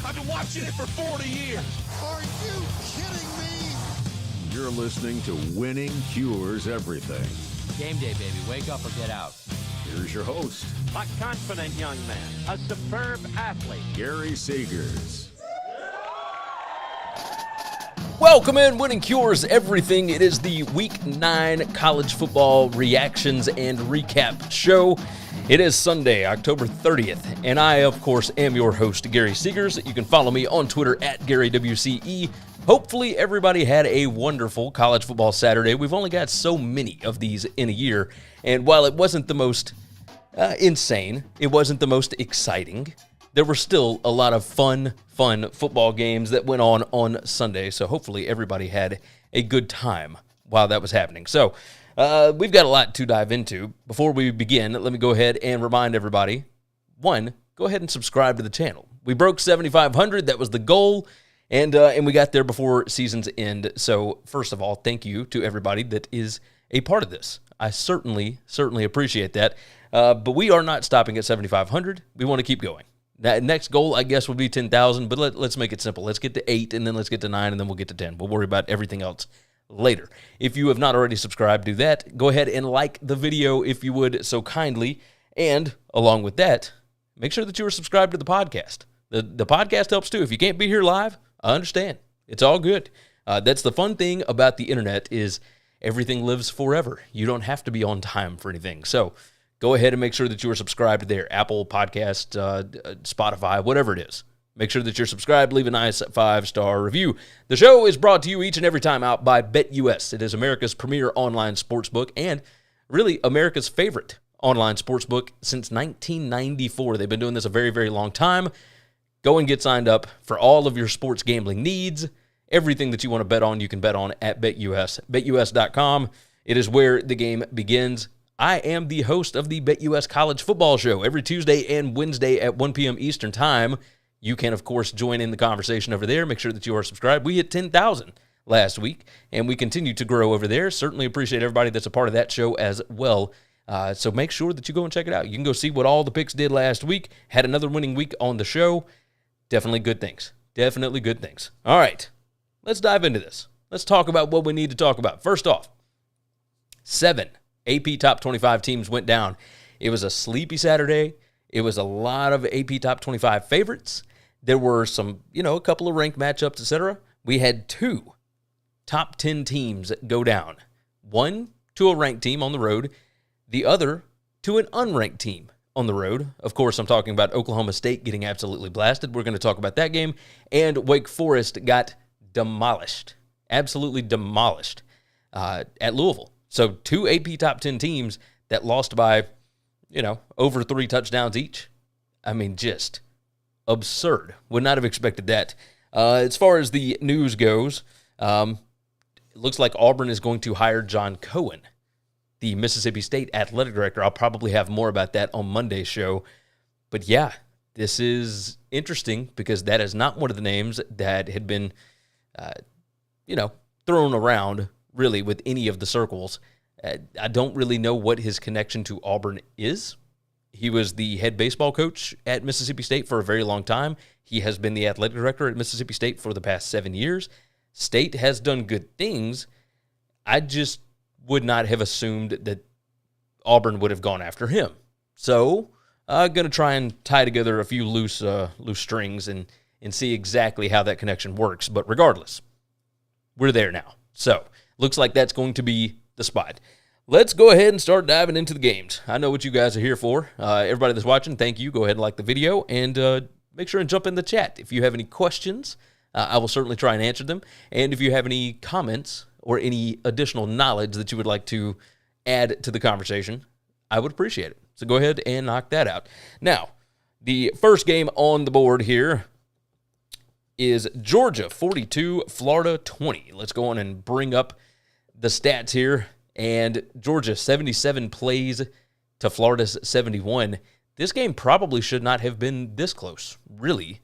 I've been watching it for 40 years. Are you kidding me? You're listening to Winning Cures Everything. Game day, baby. Wake up or get out. Here's your host, a confident young man, a superb athlete, Gary Seegers. Welcome in, Winning Cures Everything. It is the Week 9 college football reactions and recap show. It is Sunday, October 30th, and I, of course, am your host, Gary Seegers. You can follow me on Twitter at GaryWCE. Hopefully, everybody had a wonderful college football Saturday. We've only got so many of these in a year, and while it wasn't the most insane, it wasn't the most exciting, there were still a lot of fun football games that went on Sunday, so hopefully everybody had a good time while that was happening. So we've got a lot to dive into. Before we begin, let me go ahead and remind everybody, one, go ahead and subscribe to the channel. We broke 7,500. That was the goal, and we got there before season's end. So first of all, thank you to everybody that is a part of this. I certainly appreciate that. But we are not stopping at 7,500. We want to keep going. That next goal, I guess, would be 10,000, but let's make it simple. Let's get to 8, and then let's get to 9, and then we'll get to 10. We'll worry about everything else later. If you have not already subscribed, do that. Go ahead and like the video if you would so kindly. And along with that, make sure that you are subscribed to the podcast. The podcast helps too. If you can't be here live, I understand. It's all good. That's the fun thing about the internet is everything lives forever. You don't have to be on time for anything. So go ahead and make sure that you are subscribed there. Apple Podcast, Spotify, whatever it is. Make sure that you're subscribed. Leave a nice 5-star review. The show is brought to you each and every time out by BetUS. It is America's premier online sportsbook and really America's favorite online sportsbook since 1994. They've been doing this a very, very long time. Go and get signed up for all of your sports gambling needs. Everything that you want to bet on, you can bet on at BetUS. BetUS.com. It is where the game begins. I am the host of the BetUS College Football Show every Tuesday and Wednesday at 1 p.m. Eastern Time. You can, of course, join in the conversation over there. Make sure that you are subscribed. We hit 10,000 last week, and we continue to grow over there. Certainly appreciate everybody that's a part of that show as well. So make sure that you go and check it out. You can go see what all the picks did last week. Had another winning week on the show. Definitely good things. Definitely good things. All right, let's dive into this. Let's talk about what we need to talk about. First off, 7 AP Top 25 teams went down. It was a sleepy Saturday. It was a lot of AP Top 25 favorites. There were some, a couple of ranked matchups, etc. We had 2 top 10 teams go down. One to a ranked team on the road. The other to an unranked team on the road. Of course, I'm talking about Oklahoma State getting absolutely blasted. We're going to talk about that game. And Wake Forest got demolished. Absolutely demolished at Louisville. So 2 AP Top 10 teams that lost by, over 3 touchdowns each. I mean, just absurd. Would not have expected that. As far as the news goes, it looks like Auburn is going to hire John Cohen, the Mississippi State athletic director. I'll probably have more about that on Monday's show. But yeah, this is interesting because that is not one of the names that had been, thrown around really with any of the circles. I don't really know what his connection to Auburn is. He was the head baseball coach at Mississippi State for a very long time. He has been the athletic director at Mississippi State for the past 7 years. State has done good things. I just would not have assumed that Auburn would have gone after him. So I'm going to try and tie together a few loose strings and see exactly how that connection works. But regardless, we're there now. So looks like that's going to be the spot. Let's go ahead and start diving into the games. I know what you guys are here for. Everybody that's watching, thank you. Go ahead and like the video and make sure and jump in the chat. If you have any questions, I will certainly try and answer them. And if you have any comments or any additional knowledge that you would like to add to the conversation, I would appreciate it. So go ahead and knock that out. Now, the first game on the board here is Georgia 42, Florida 20. Let's go on and bring up the stats here. And Georgia 77 plays to Florida's 71. This game probably should not have been this close, really.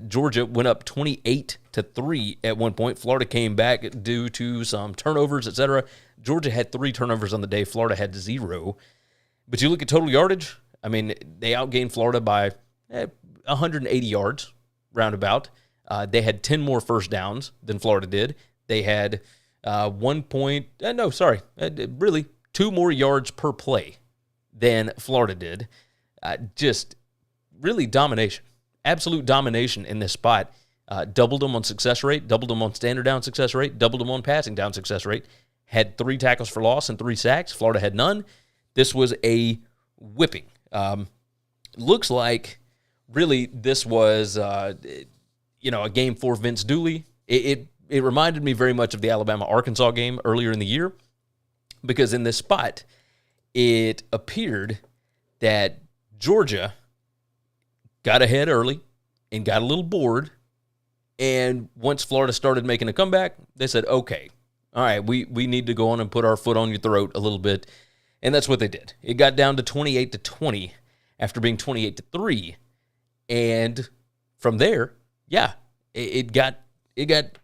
Georgia went up 28-3 at one point. Florida came back due to some turnovers, etc. Georgia had 3 turnovers on the day. Florida had 0. But you look at total yardage, I mean, they outgained Florida by 180 yards. roundabout. They had 10 more first downs than Florida did. They had really 2 more yards per play than Florida did. Just really domination, absolute domination in this spot. Doubled them on success rate, doubled them on standard down success rate, doubled them on passing down success rate. Had 3 tackles for loss and 3 sacks. Florida had none. This was a whipping. Looks like really this was a game for Vince Dooley. It reminded me very much of the Alabama-Arkansas game earlier in the year, because in this spot, it appeared that Georgia got ahead early and got a little bored, and once Florida started making a comeback, they said, okay, all right, we need to go on and put our foot on your throat a little bit, and that's what they did. It got down to 28-20 after being 28-3, and from there, yeah, it got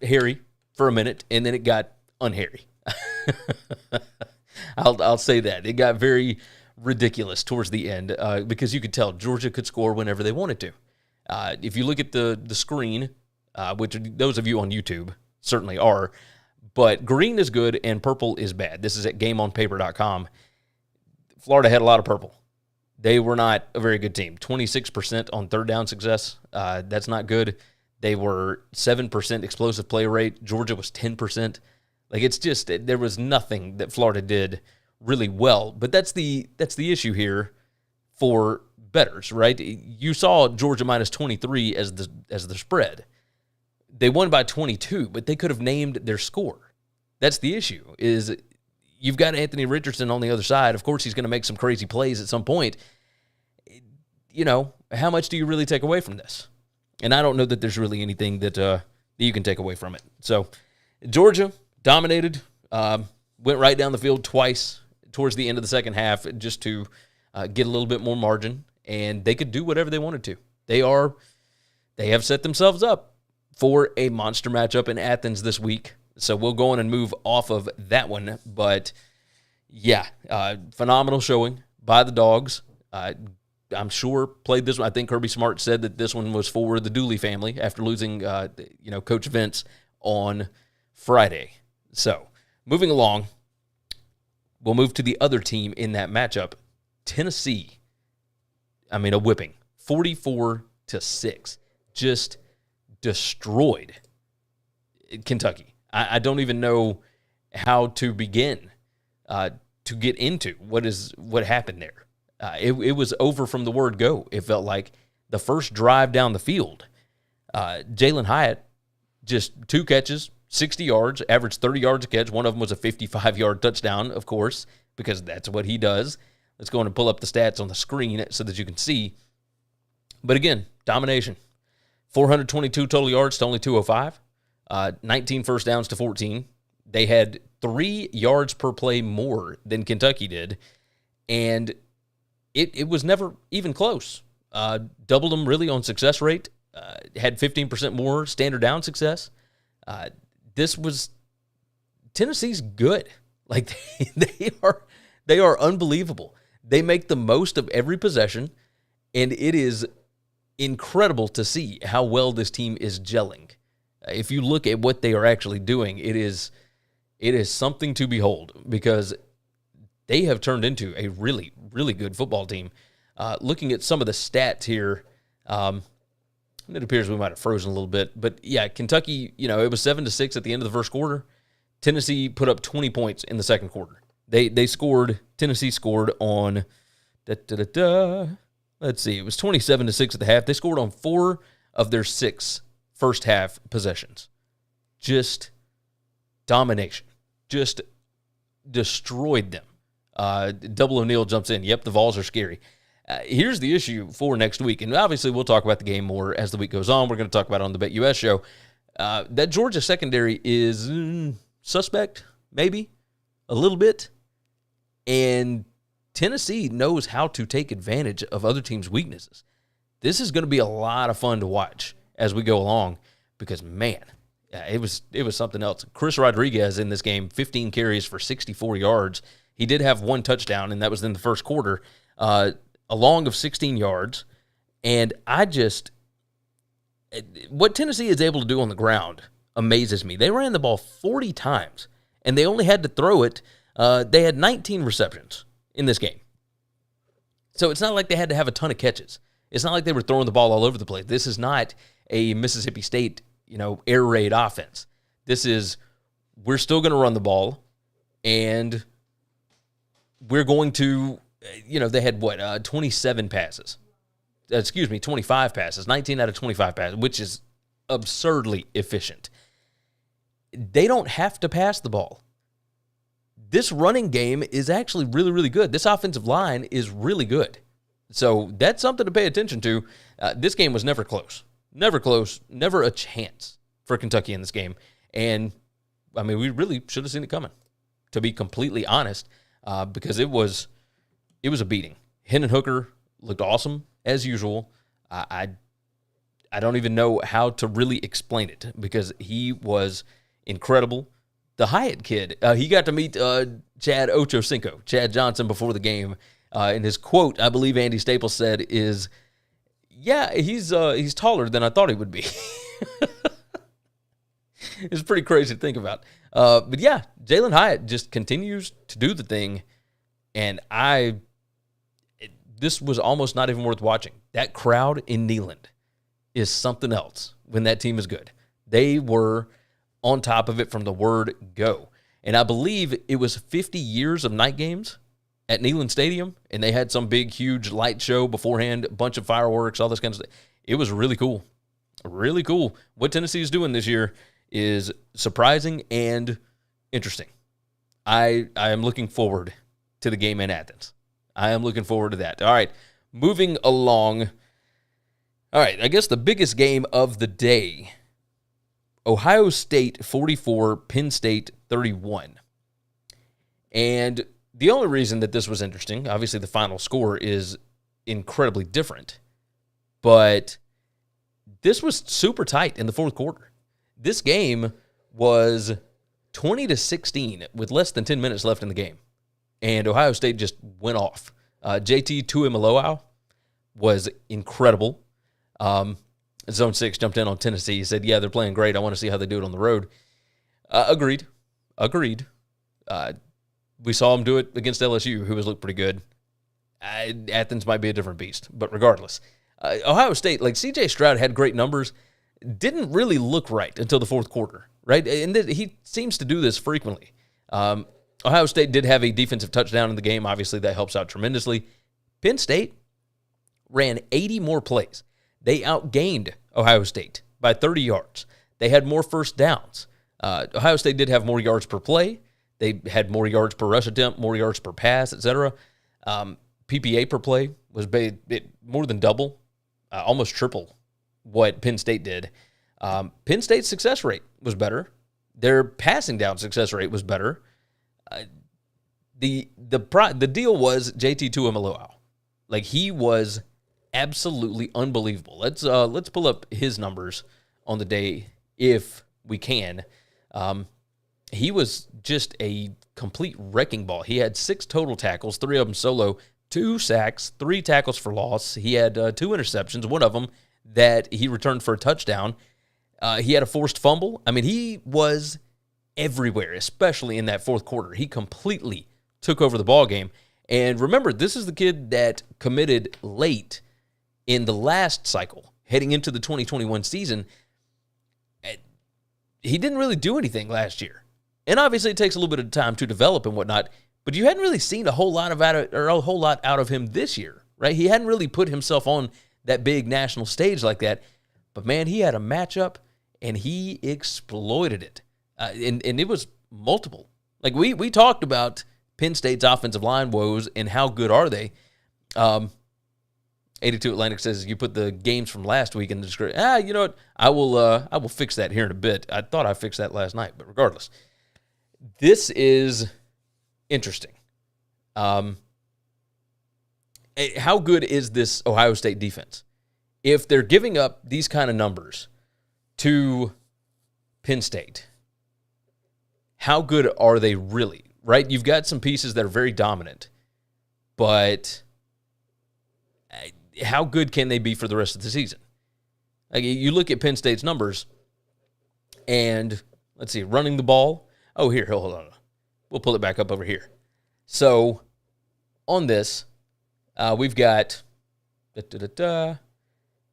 hairy for a minute, and then it got unhairy. I'll say that. It got very ridiculous towards the end because you could tell Georgia could score whenever they wanted to. If you look at the screen, which those of you on YouTube certainly are, but green is good and purple is bad. This is at GameOnPaper.com. Florida had a lot of purple. They were not a very good team. 26% on third down success. That's not good. They were 7% explosive play rate. Georgia was 10%. Like, it's just, there was nothing that Florida did really well. But that's the issue here for bettors, right? You saw Georgia minus 23 as the spread. They won by 22, but they could have named their score. That's the issue, is you've got Anthony Richardson on the other side. Of course, he's going to make some crazy plays at some point. You know, how much do you really take away from this? And I don't know that there's really anything that you can take away from it. So, Georgia dominated, went right down the field twice towards the end of the second half just to get a little bit more margin, and they could do whatever they wanted to. They have set themselves up for a monster matchup in Athens this week. So we'll go on and move off of that one. But, yeah, phenomenal showing by the Dogs. I'm sure played this one. I think Kirby Smart said that this one was for the Dooley family after losing, Coach Vince on Friday. So moving along, we'll move to the other team in that matchup, Tennessee. I mean, a whipping, 44-6, just destroyed Kentucky. I don't even know how to begin to get into what happened there. It was over from the word go. It felt like the first drive down the field. Jalen Hyatt, just 2 catches, 60 yards, averaged 30 yards a catch. One of them was a 55-yard touchdown, of course, because that's what he does. Let's go on and pull up the stats on the screen so that you can see. But again, domination. 422 total yards to only 205. 19 first downs to 14. They had 3 yards per play more than Kentucky did, and it was never even close. Doubled them really on success rate. Had 15% more standard down success. Tennessee's good. Like, they are unbelievable. They make the most of every possession, and it is incredible to see how well this team is gelling. If you look at what they are actually doing, it is something to behold, because they have turned into a really, really good football team. Looking at some of the stats here, it appears we might have frozen a little bit. But, yeah, Kentucky, it was 7-6 at the end of the first quarter. Tennessee put up 20 points in the second quarter. Tennessee scored on, let's see, it was 27-6 at the half. They scored on 4 of their 6 first half possessions. Just domination. Just destroyed them. Double O'Neal jumps in. Yep, the Vols are scary. Here's the issue for next week, and obviously we'll talk about the game more as the week goes on. We're going to talk about it on the BetUS show. That Georgia secondary is suspect, maybe, a little bit. And Tennessee knows how to take advantage of other teams' weaknesses. This is going to be a lot of fun to watch as we go along because, man, it was something else. Chris Rodriguez in this game, 15 carries for 64 yards. He did have 1 touchdown, and that was in the first quarter, a long of 16 yards. And What Tennessee is able to do on the ground amazes me. They ran the ball 40 times, and they only had to throw it. They had 19 receptions in this game. So it's not like they had to have a ton of catches. It's not like they were throwing the ball all over the place. This is not a Mississippi State, air raid offense. This is, we're still going to run the ball, and we're going to, they had 27 passes. 25 passes, 19 out of 25 passes, which is absurdly efficient. They don't have to pass the ball. This running game is actually really, really good. This offensive line is really good. So that's something to pay attention to. This game was never close. Never close. Never a chance for Kentucky in this game. And, we really should have seen it coming, to be completely honest, because it was a beating. Hendon Hooker looked awesome, as usual. I don't even know how to really explain it, because he was incredible. The Hyatt kid, he got to meet Chad Ochocinco, Chad Johnson, before the game. And his quote, I believe Andy Staples said, is, "Yeah, he's taller than I thought he would be." It's pretty crazy to think about. But yeah, Jalen Hyatt just continues to do the thing, and this was almost not even worth watching. That crowd in Neyland is something else when that team is good. They were on top of it from the word go. And I believe it was 50 years of night games at Neyland Stadium, and they had some big, huge light show beforehand, a bunch of fireworks, all this kind of stuff. It was really cool. Really cool. What Tennessee is doing this year is surprising and interesting. I am looking forward to the game in Athens. I am looking forward to that. All right, moving along. All right, I guess the biggest game of the day, Ohio State 44, Penn State 31. And the only reason that this was interesting, obviously the final score is incredibly different, but this was super tight in the fourth quarter. This game was 20-16 with less than 10 minutes left in the game, and Ohio State just went off. JT Tuimoloau was incredible. Zone 6 jumped in on Tennessee. He said, yeah, they're playing great. I want to see how they do it on the road. Agreed. We saw them do it against LSU, who has looked pretty good. Athens might be a different beast, but regardless. Ohio State, like C.J. Stroud had great numbers, didn't really look right until the fourth quarter, right? And he seems to do this frequently. Ohio State did have a defensive touchdown in the game. Obviously, that helps out tremendously. Penn State ran 80 more plays. They outgained Ohio State by 30 yards. They had more first downs. Ohio State did have more yards per play. They had more yards per rush attempt, more yards per pass, etc. PPA per play was more than double, almost triple what Penn State did. Penn State's success rate was better. Their passing down success rate was better. The deal was JT Tuimoloau. Like, he was absolutely unbelievable. Let's pull up his numbers on the day if we can. He was just a complete wrecking ball. He had 6 total tackles, 3 of them solo, 2 sacks, 3 tackles for loss. He had 2 interceptions, one of them that he returned for a touchdown. He had a forced fumble. He was everywhere, especially in that fourth quarter. He completely took over the ball game. And remember, this is the kid that committed late in the last cycle, heading into the 2021 season. He didn't really do anything last year. And obviously it takes a little bit of time to develop and whatnot, but you hadn't really seen a whole lot out of him this year, right? He hadn't really put himself on that big national stage like that. But man, he had a matchup and he exploited it. And it was multiple. Like we talked about Penn State's offensive line woes and how good are they. 82 Atlantic says you put the games from last week in the description. You know what? I will fix that here in a bit. I thought I fixed that last night, but regardless, this is interesting. How good is this Ohio State defense? If they're giving up these kind of numbers to Penn State, how good are they really? Right? You've got some pieces that are very dominant, but how good can they be for the rest of the season? Like, you look at Penn State's numbers, and let's see, running the ball. Oh, here, hold on. We'll pull it back up over here. So, on this, we've got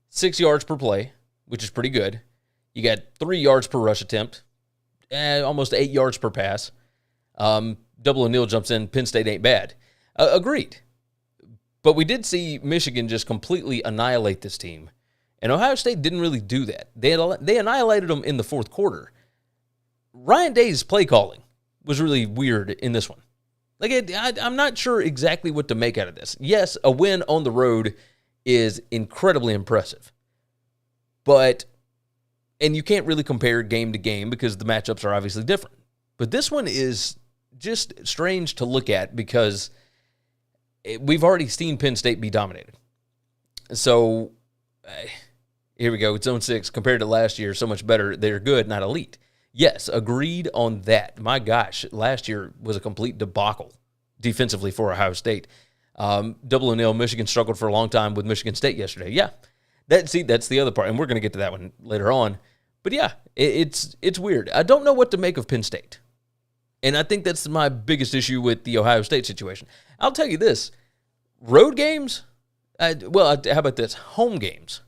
6 yards per play, which is pretty good. You got 3 yards per rush attempt, almost 8 yards per pass. Double O'Neal jumps in, Penn State ain't bad. Agreed. But we did see Michigan just completely annihilate this team. And Ohio State didn't really do that. They annihilated them in the fourth quarter. Ryan Day's play calling was really weird in this one. Like, I'm not sure exactly what to make out of this. Yes, a win on the road is incredibly impressive. And you can't really compare game to game because the matchups are obviously different. But this one is just strange to look at because we've already seen Penn State be dominated. So, here we go. It's zone 6. Compared to last year, so much better. They're good, not elite. Yes, agreed on that. My gosh, last year was a complete debacle defensively for Ohio State. Double O'Neal, Michigan struggled for a long time with Michigan State yesterday. Yeah, that's the other part, and we're going to get to that one later on. But yeah, it's weird. I don't know what to make of Penn State. And I think that's my biggest issue with the Ohio State situation. I'll tell you this. Road games, how about this? Home games.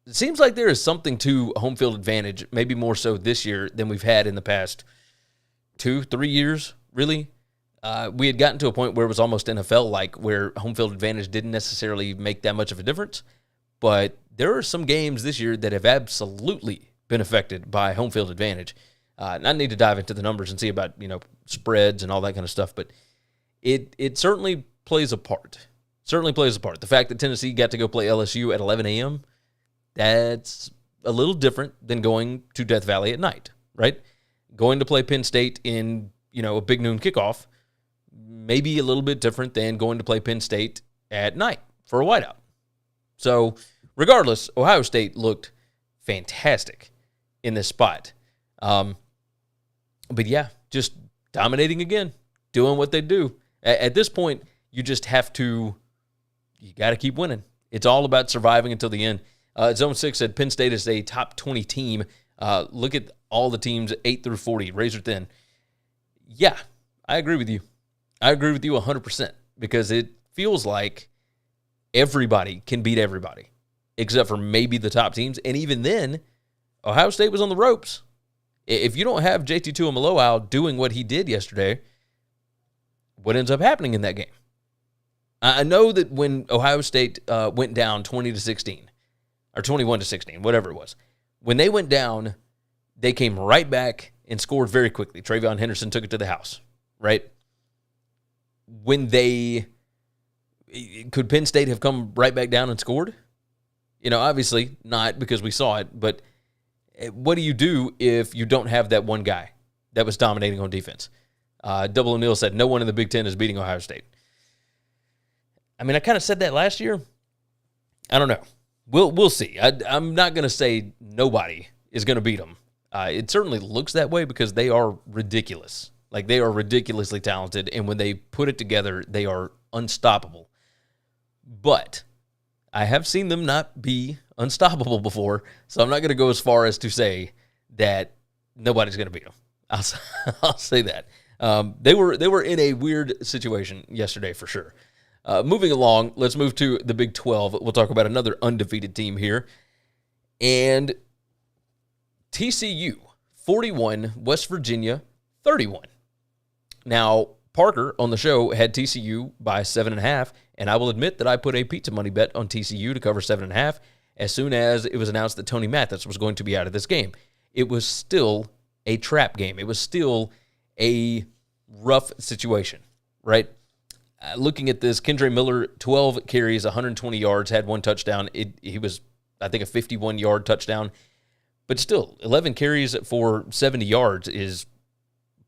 It seems like there is something to home field advantage, maybe more so this year than we've had in the past 2-3 years, really. We had gotten to a point where it was almost NFL-like, where home field advantage didn't necessarily make that much of a difference. But there are some games this year that have absolutely been affected by home field advantage. And I need to dive into the numbers and see about, spreads and all that kind of stuff. But it certainly plays a part. Certainly plays a part. The fact that Tennessee got to go play LSU at 11 a.m., that's a little different than going to Death Valley at night, right? Going to play Penn State in, a big noon kickoff, maybe a little bit different than going to play Penn State at night for a whiteout. So, regardless, Ohio State looked fantastic in this spot. But yeah, just dominating again, doing what they do. At this point, you just have to, you got to keep winning. It's all about surviving until the end. Zone 6 said Penn State is a top 20 team. Look at all the teams 8 through 40, razor thin. Yeah, I agree with you. I agree with you 100% because it feels like everybody can beat everybody except for maybe the top teams. And even then, Ohio State was on the ropes. If you don't have JT Tuimoloau doing what he did yesterday, what ends up happening in that game? I know that when Ohio State went down 20-16, or 21-16, whatever it was, when they went down, they came right back and scored very quickly. Travion Henderson took it to the house, right? Could Penn State have come right back down and scored? Obviously not because we saw it, but what do you do if you don't have that one guy that was dominating on defense? Double O'Neal said, no one in the Big Ten is beating Ohio State. I mean, I kind of said that last year. I don't know. We'll see. I'm not going to say nobody is going to beat them. It certainly looks that way because they are ridiculous. Like, they are ridiculously talented, and when they put it together, they are unstoppable. But I have seen them not be unstoppable before, so I'm not going to go as far as to say that nobody's going to beat them. I'll say that. They were in a weird situation yesterday for sure. Moving along, let's move to the Big 12. We'll talk about another undefeated team here. And TCU, 41, West Virginia, 31. Now, Parker on the show had TCU by 7.5, and I will admit that I put a pizza money bet on TCU to cover 7.5 as soon as it was announced that Tony Mathis was going to be out of this game. It was still a trap game. It was still a rough situation, right? Looking at this, Kendre Miller, 12 carries, 120 yards, had 1 touchdown. He was, I think, a 51-yard touchdown. But still, 11 carries for 70 yards is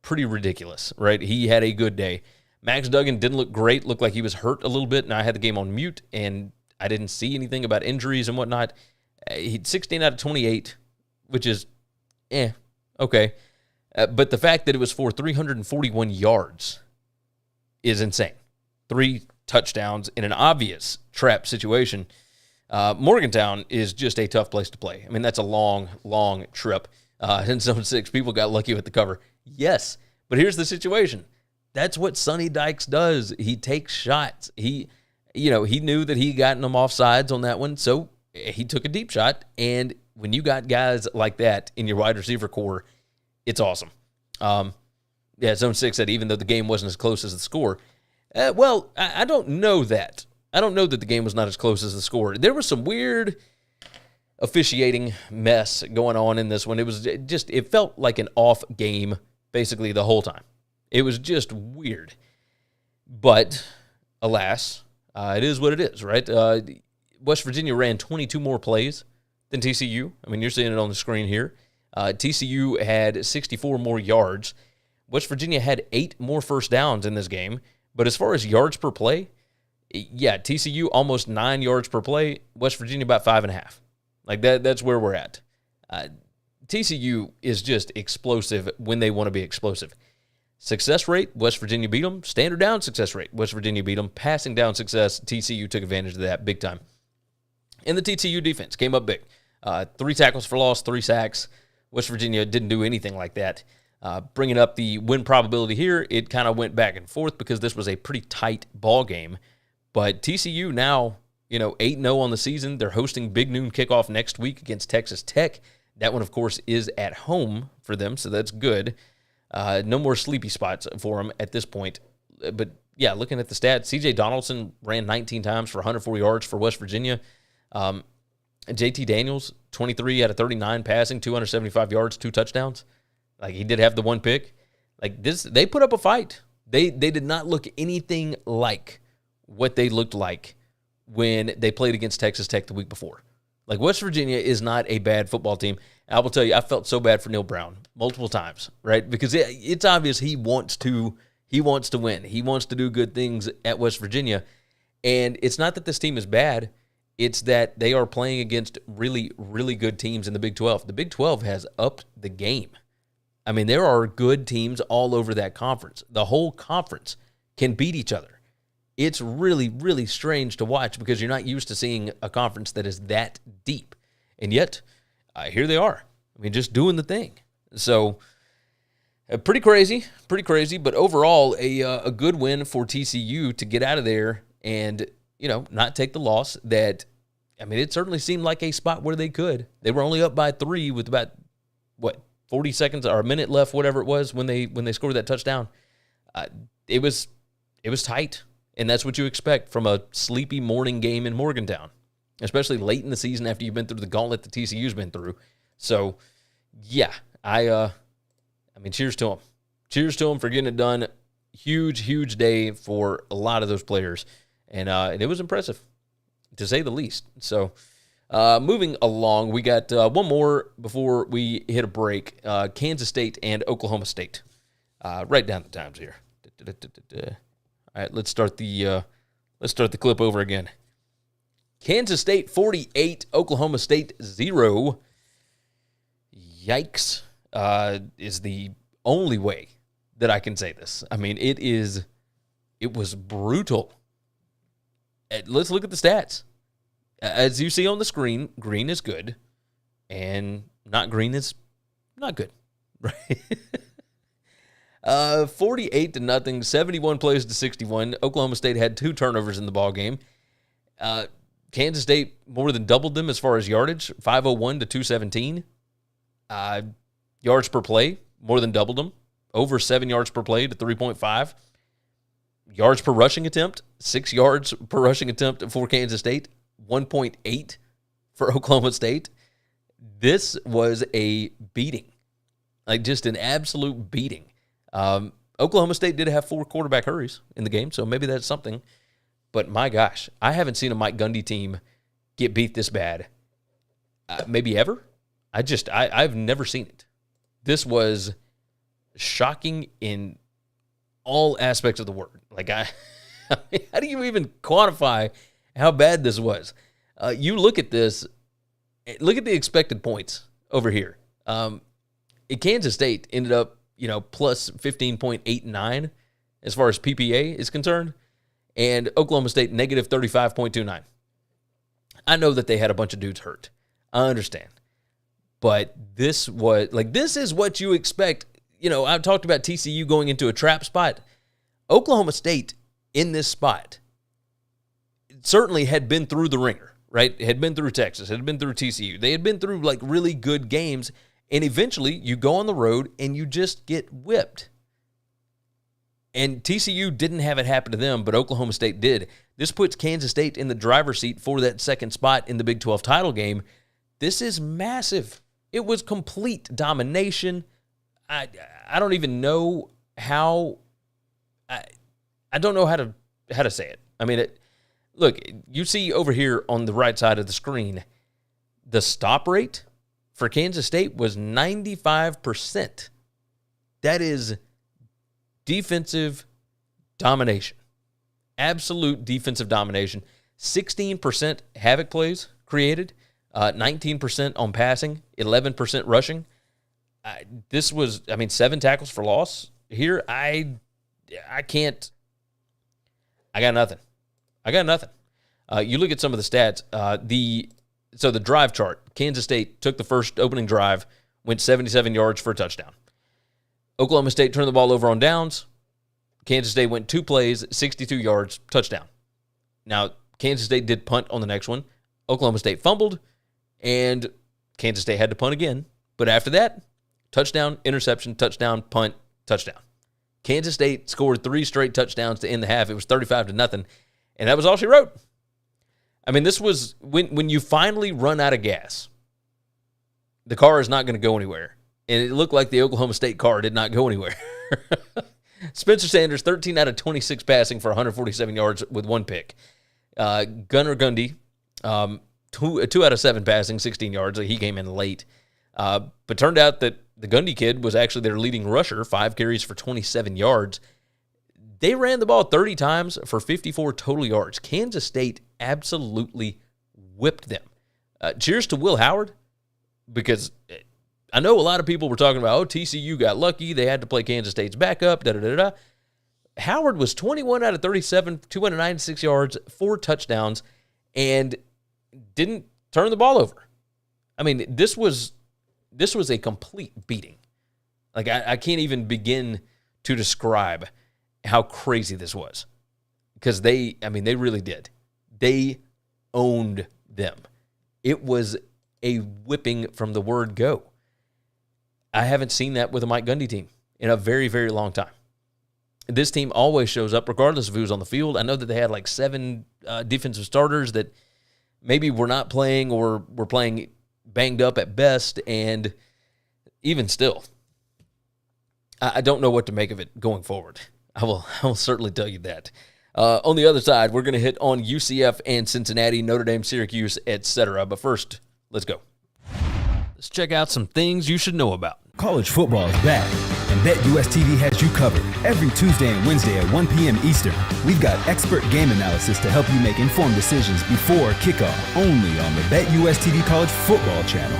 pretty ridiculous, right? He had a good day. Max Duggan didn't look great, looked like he was hurt a little bit, and I had the game on mute, and I didn't see anything about injuries and whatnot. He'd 16 out of 28, which is, okay. But the fact that it was for 341 yards is insane. 3 touchdowns in an obvious trap situation. Morgantown is just a tough place to play. I mean, that's a long, long trip. In Zone 6, people got lucky with the cover. Yes, but here's the situation. That's what Sonny Dykes does. He takes shots. He knew that he gotten them off sides on that one, so he took a deep shot. And when you got guys like that in your wide receiver core, it's awesome. Zone 6 said even though the game wasn't as close as the score. I don't know that. I don't know that the game was not as close as the score. There was some weird officiating mess going on in this one. It felt like an off game basically the whole time. It was just weird. But, alas, it is what it is, right? West Virginia ran 22 more plays than TCU. I mean, you're seeing it on the screen here. TCU had 64 more yards. West Virginia had 8 more first downs in this game. But as far as yards per play, yeah, TCU almost 9 yards per play. West Virginia about 5.5. Like that's where we're at. TCU is just explosive when they want to be explosive. Success rate, West Virginia beat them. Standard down success rate, West Virginia beat them. Passing down success, TCU took advantage of that big time. And the TCU defense came up big. 3 tackles for loss, 3 sacks. West Virginia didn't do anything like that. Bringing up the win probability here, it kind of went back and forth because this was a pretty tight ball game. But TCU now, 8-0 on the season. They're hosting Big Noon kickoff next week against Texas Tech. That one, of course, is at home for them, so that's good. No more sleepy spots for them at this point. But, yeah, looking at the stats, C.J. Donaldson ran 19 times for 104 yards for West Virginia. J.T. Daniels, 23 out of 39 passing, 275 yards, 2 touchdowns. Like, he did have the 1 pick. Like, they put up a fight. They did not look anything like what they looked like when they played against Texas Tech the week before. Like, West Virginia is not a bad football team. I will tell you, I felt so bad for Neil Brown multiple times, right? Because it's obvious he wants to win. He wants to do good things at West Virginia. And it's not that this team is bad. It's that they are playing against really, really good teams in the Big 12. The Big 12 has upped the game. I mean, there are good teams all over that conference. The whole conference can beat each other. It's really, really strange to watch because you're not used to seeing a conference that is that deep. And yet, here they are. I mean, just doing the thing. So, pretty crazy, but overall, a good win for TCU to get out of there and, not take the loss that, I mean, it certainly seemed like a spot where they could. They were only up by 3 with about, 40 seconds or a minute left, whatever it was, when they scored that touchdown. It was tight. And that's what you expect from a sleepy morning game in Morgantown, especially late in the season after you've been through the gauntlet that TCU's been through. So, yeah, I mean, cheers to them. Cheers to them for getting it done. Huge, huge day for a lot of those players. And it was impressive, to say the least. So, moving along, we got one more before we hit a break. Kansas State and Oklahoma State. Write down the times here. All right, let's start the clip over again. Kansas State 48, Oklahoma State 0. Yikes is the only way that I can say this. I mean, it was brutal. Let's look at the stats. As you see on the screen, green is good, and not green is not good, right? 48-0, 71 plays to 61. Oklahoma State had 2 turnovers in the ball game. Kansas State more than doubled them as far as yardage, 501 to 217. Yards per play, more than doubled them, over 7 yards per play to 3.5. Yards per rushing attempt, 6 yards per rushing attempt for Kansas State, 1.8 for Oklahoma State. This was a beating, like just an absolute beating. Oklahoma State did have 4 quarterback hurries in the game, so maybe that's something. But my gosh, I haven't seen a Mike Gundy team get beat this bad. Maybe ever. I've never seen it. This was shocking in all aspects of the word. Like, how do you even quantify how bad this was? You look at this, look at the expected points over here. Kansas State ended up, plus 15.89 as far as PPA is concerned, and Oklahoma State negative 35.29. I know that they had a bunch of dudes hurt. I understand. But this is what you expect. I talked about TCU going into a trap spot. Oklahoma State in this spot certainly had been through the ringer, right? Had been through Texas, had been through TCU. They had been through really good games, and eventually you go on the road and you just get whipped. And TCU didn't have it happen to them, but Oklahoma State did. This puts Kansas State in the driver's seat for that second spot in the Big 12 title game. This is massive. It was complete domination. I don't even know how. I don't know how to say it. I mean, look, you see over here on the right side of the screen, the stop rate for Kansas State was 95%. That is defensive domination. Absolute defensive domination. 16% havoc plays created, 19% on passing, 11% rushing. This was, 7 tackles for loss here. I can't. I got nothing. You look at some of the stats. The drive chart, Kansas State took the first opening drive, went 77 yards for a touchdown. Oklahoma State turned the ball over on downs. Kansas State went 2 plays, 62 yards, touchdown. Now, Kansas State did punt on the next one. Oklahoma State fumbled, and Kansas State had to punt again. But after that, touchdown, interception, touchdown, punt, touchdown. Kansas State scored 3 straight touchdowns to end the half. It was 35-0, and that was all she wrote. This was when you finally run out of gas, the car is not going to go anywhere. And it looked like the Oklahoma State car did not go anywhere. Spencer Sanders, 13 out of 26 passing for 147 yards with 1 pick. Gunnar Gundy, 2 out of 7 passing, 16 yards. He came in late. But turned out that the Gundy kid was actually their leading rusher, 5 carries for 27 yards. They ran the ball 30 times for 54 total yards. Kansas State absolutely whipped them. Cheers to Will Howard, because I know a lot of people were talking about, TCU got lucky. They had to play Kansas State's backup, da-da-da-da. Howard was 21 out of 37, 296 yards, 4 touchdowns, and didn't turn the ball over. This was a complete beating. I can't even begin to describe how crazy this was, because they really did. They owned them. It was a whipping from the word go. I haven't seen that with a Mike Gundy team in a very, very long time. This team always shows up regardless of who's on the field. I know that they had 7 defensive starters that maybe were not playing or were playing banged up at best, and even still, I don't know what to make of it going forward. I will certainly tell you that. On the other side, we're going to hit on UCF and Cincinnati, Notre Dame, Syracuse, etc. But first, let's go. Let's check out some things you should know about. College football is back, and BetUS TV has you covered. Every Tuesday and Wednesday at 1 p.m. Eastern, we've got expert game analysis to help you make informed decisions before kickoff, only on the BetUS TV College Football channel.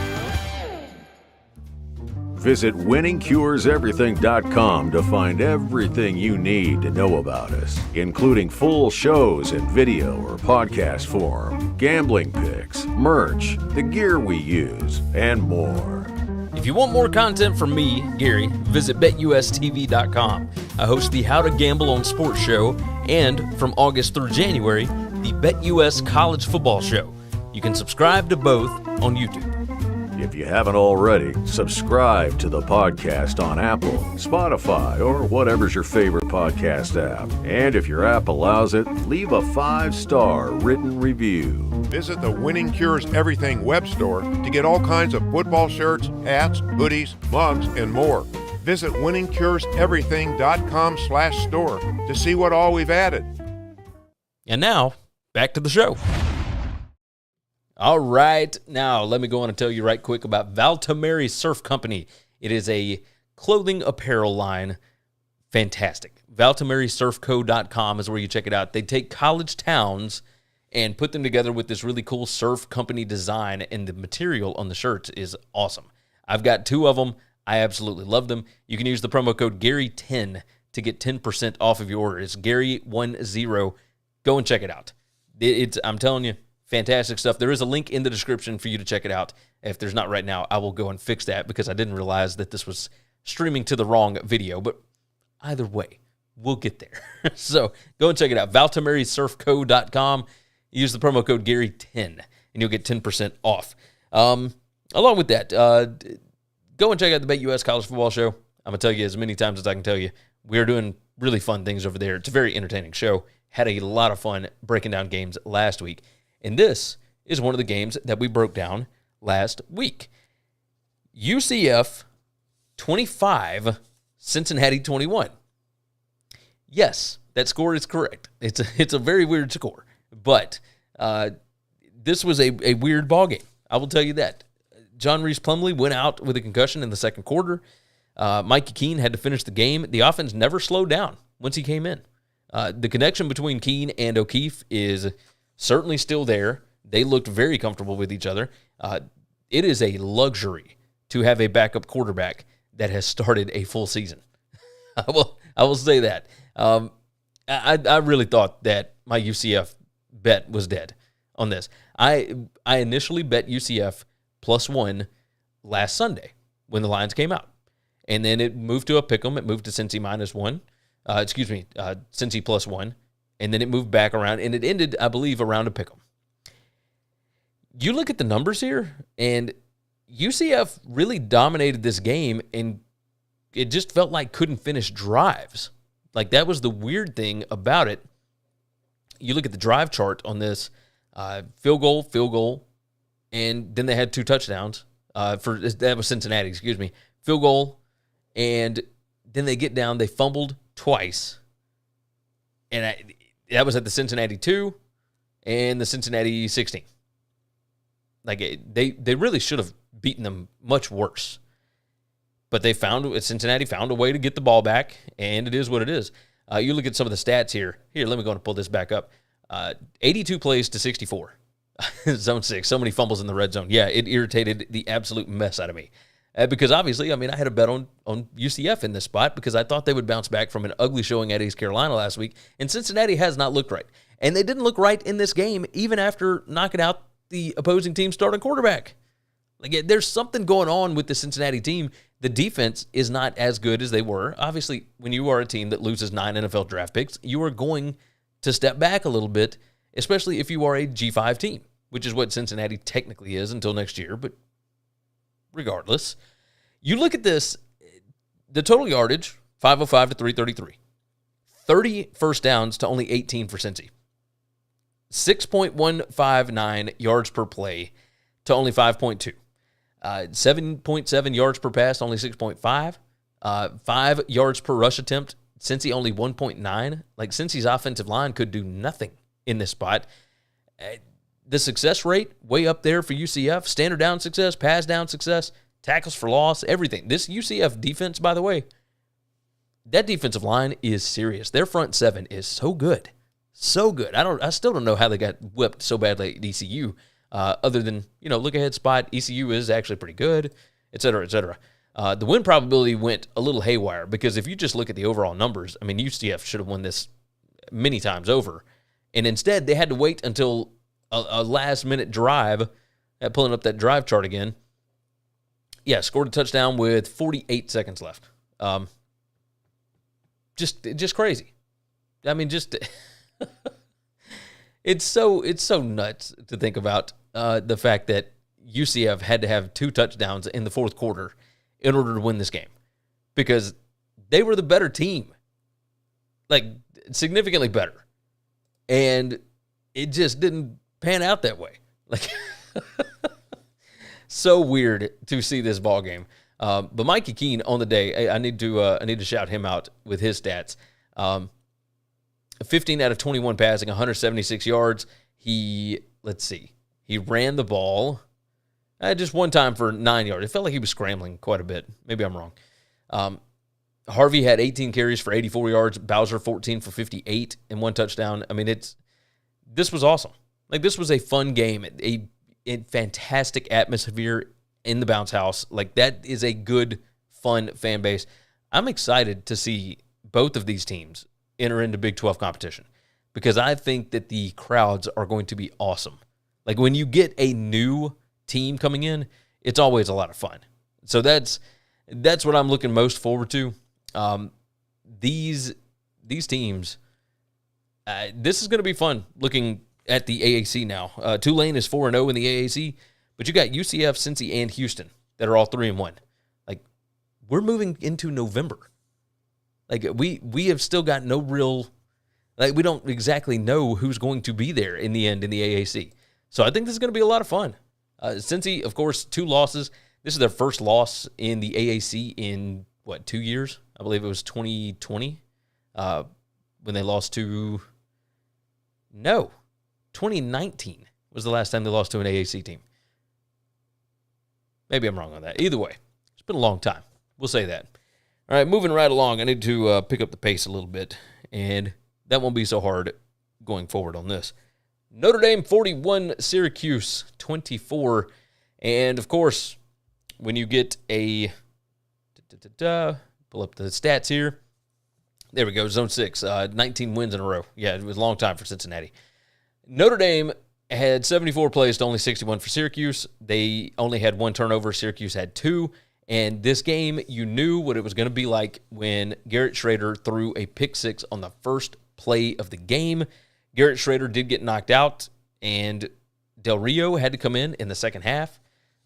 Visit winningcureseverything.com to find everything you need to know about us, including full shows in video or podcast form, gambling picks, merch, the gear we use, and more. If you want more content from me, Gary, visit BetUSTV.com. I host the How to Gamble on Sports show, and from August through January, the BetUS College Football show. You can subscribe to both on YouTube. If you haven't already, subscribe to the podcast on Apple, Spotify, or whatever's your favorite podcast app. And if your app allows it, leave a 5-star written review. Visit the Winning Cures Everything web store to get all kinds of football shirts, hats, hoodies, mugs, and more. Visit winningcureseverything.com/store to see what all we've added. And now, back to the show. All right, now let me go on and tell you right quick about Valtameri Surf Company. It is a clothing apparel line. Fantastic. ValtameriSurfCo.com is where you check it out. They take college towns and put them together with this really cool surf company design, and the material on the shirts is awesome. I've got 2 of them. I absolutely love them. You can use the promo code Gary10 to get 10% off of your order. It's Gary10. Go and check it out. I'm telling you, Fantastic stuff. There is a link in the description for you to check it out. If there's not right now, I will go and fix that because I didn't realize that this was streaming to the wrong video. But either way, we'll get there. So go and check it out. ValtameriSurfCo.com. Use the promo code Gary10 and you'll get 10% off. Along with that, go and check out the BetUS College Football Show. I'm going to tell you as many times as I can tell you. We are doing really fun things over there. It's a very entertaining show. Had a lot of fun breaking down games last week. And this is one of the games that we broke down last week. UCF 25, Cincinnati 21. Yes, that score is correct. It's a very weird score. But this was a weird ball game. I will tell you that. John Reese Plumlee went out with a concussion in the second quarter. Mikey Keene had to finish the game. The offense never slowed down once he came in. The connection between Keene and O'Keefe is certainly still there. They looked very comfortable with each other. It is a luxury to have a backup quarterback that has started a full season. I will say that. I really thought that my UCF bet was dead on this. I initially bet UCF +1 last Sunday when the lines came out. And then it moved to a pick'em. It moved to Cincy -1. Cincy +1. And then it moved back around, and it ended, I believe, around a pick'em. You look at the numbers here, and UCF really dominated this game, and it just felt like couldn't finish drives. Like, that was the weird thing about it. You look at the drive chart on this, field goal, and then they had 2 touchdowns. That was Cincinnati, field goal, and then they get down, they fumbled twice, and that was at the Cincinnati 2 and the Cincinnati 16. Like, they really should have beaten them much worse. But Cincinnati found a way to get the ball back, and it is what it is. You look at some of the stats here. Here, let me go and pull this back up. 82 plays to 64. Zone 6, so many fumbles in the red zone. Yeah, it irritated the absolute mess out of me. Because obviously, I had a bet on UCF in this spot because I thought they would bounce back from an ugly showing at East Carolina last week, and Cincinnati has not looked right. And they didn't look right in this game, even after knocking out the opposing team's starting quarterback. Like, there's something going on with the Cincinnati team. The defense is not as good as they were. Obviously, when you are a team that loses 9 NFL draft picks, you are going to step back a little bit, especially if you are a G5 team, which is what Cincinnati technically is until next year. But regardless, you look at this, the total yardage, 505 to 333. 30 first downs to only 18 for Cincy. 6.159 yards per play to only 5.2. 7.7 yards per pass, only 6.5. 5 yards per rush attempt, Cincy only 1.9. Like, Cincy's offensive line could do nothing in this spot. The success rate, way up there for UCF. Standard down success, pass down success, tackles for loss, everything. This UCF defense, by the way, that defensive line is serious. Their front 7 is so good. So good. I still don't know how they got whipped so badly at ECU. Other than, look ahead spot, ECU is actually pretty good, et cetera, et cetera. The win probability went a little haywire because if you just look at the overall numbers, UCF should have won this many times over. And instead, they had to wait until a last-minute drive, pulling up that drive chart again. Yeah, scored a touchdown with 48 seconds left. Just crazy. It's so nuts to think about the fact that UCF had to have 2 touchdowns in the fourth quarter in order to win this game because they were the better team, like significantly better, and it just didn't pan out that way. Like, so weird to see this ball game. But Mikey Keene on the day, I need to shout him out with his stats. 15 out of 21 passing, 176 yards. He ran the ball just one time for 9 yards. It felt like he was scrambling quite a bit. Maybe I'm wrong. Harvey had 18 carries for 84 yards. Bowser 14 for 58 and 1 touchdown. This was awesome. Like, this was a fun game, a fantastic atmosphere in the bounce house. Like, that is a good, fun fan base. I'm excited to see both of these teams enter into Big 12 competition because I think that the crowds are going to be awesome. Like when you get a new team coming in, it's always a lot of fun. So that's what I'm looking most forward to. These teams, this is going to be fun looking at the AAC now. Tulane is 4-0 in the AAC, but you got UCF, Cincy, and Houston that are all 3-1. Like, we're moving into November. Like, we have still got no real, like, we don't exactly know who's going to be there in the end in the AAC. So I think this is going to be a lot of fun. Cincy, of course, 2 losses. This is their first loss in the AAC in, 2 years? I believe it was 2020 when they lost to, 2019 was the last time they lost to an AAC team. Maybe I'm wrong on that. Either way, it's been a long time. We'll say that. All right, moving right along. I need to pick up the pace a little bit, and that won't be so hard going forward on this. Notre Dame 41, Syracuse 24. And, of course, when you get a pull up the stats here. There we go, Zone 6, 19 wins in a row. Yeah, it was a long time for Cincinnati. Notre Dame had 74 plays to only 61 for Syracuse. They only had 1 turnover. Syracuse had 2. And this game, you knew what it was going to be like when Garrett Schrader threw a pick 6 on the first play of the game. Garrett Schrader did get knocked out, and Del Rio had to come in the second half.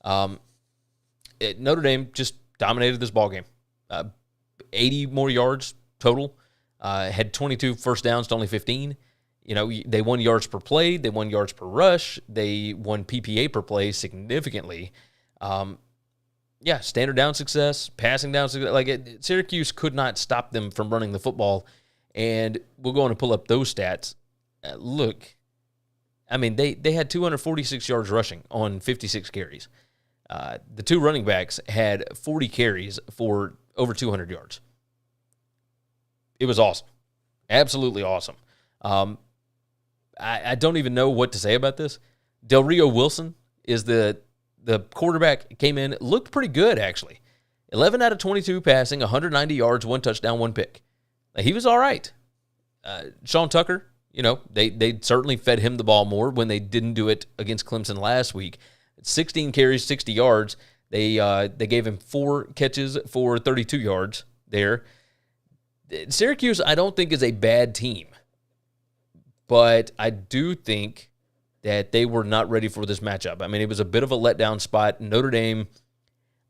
Notre Dame just dominated this ballgame. 80 more yards total. Had 22 first downs to only 15. You know, they won yards per play. They won yards per rush. They won PPA per play significantly. Standard down success, passing down success. Syracuse could not stop them from running the football. And we'll go on and pull up those stats. Look, I mean, they had 246 yards rushing on 56 carries. The 2 running backs had 40 carries for over 200 yards. It was awesome. Absolutely awesome. I don't even know what to say about this. Del Rio Wilson is the quarterback, came in, looked pretty good, actually. 11 out of 22 passing, 190 yards, 1 touchdown, 1 pick. He was all right. Sean Tucker, they certainly fed him the ball more when they didn't do it against Clemson last week. 16 carries, 60 yards. They gave him 4 catches for 32 yards there. Syracuse, I don't think, is a bad team. But I do think that they were not ready for this matchup. I mean, it was a bit of a letdown spot. Notre Dame,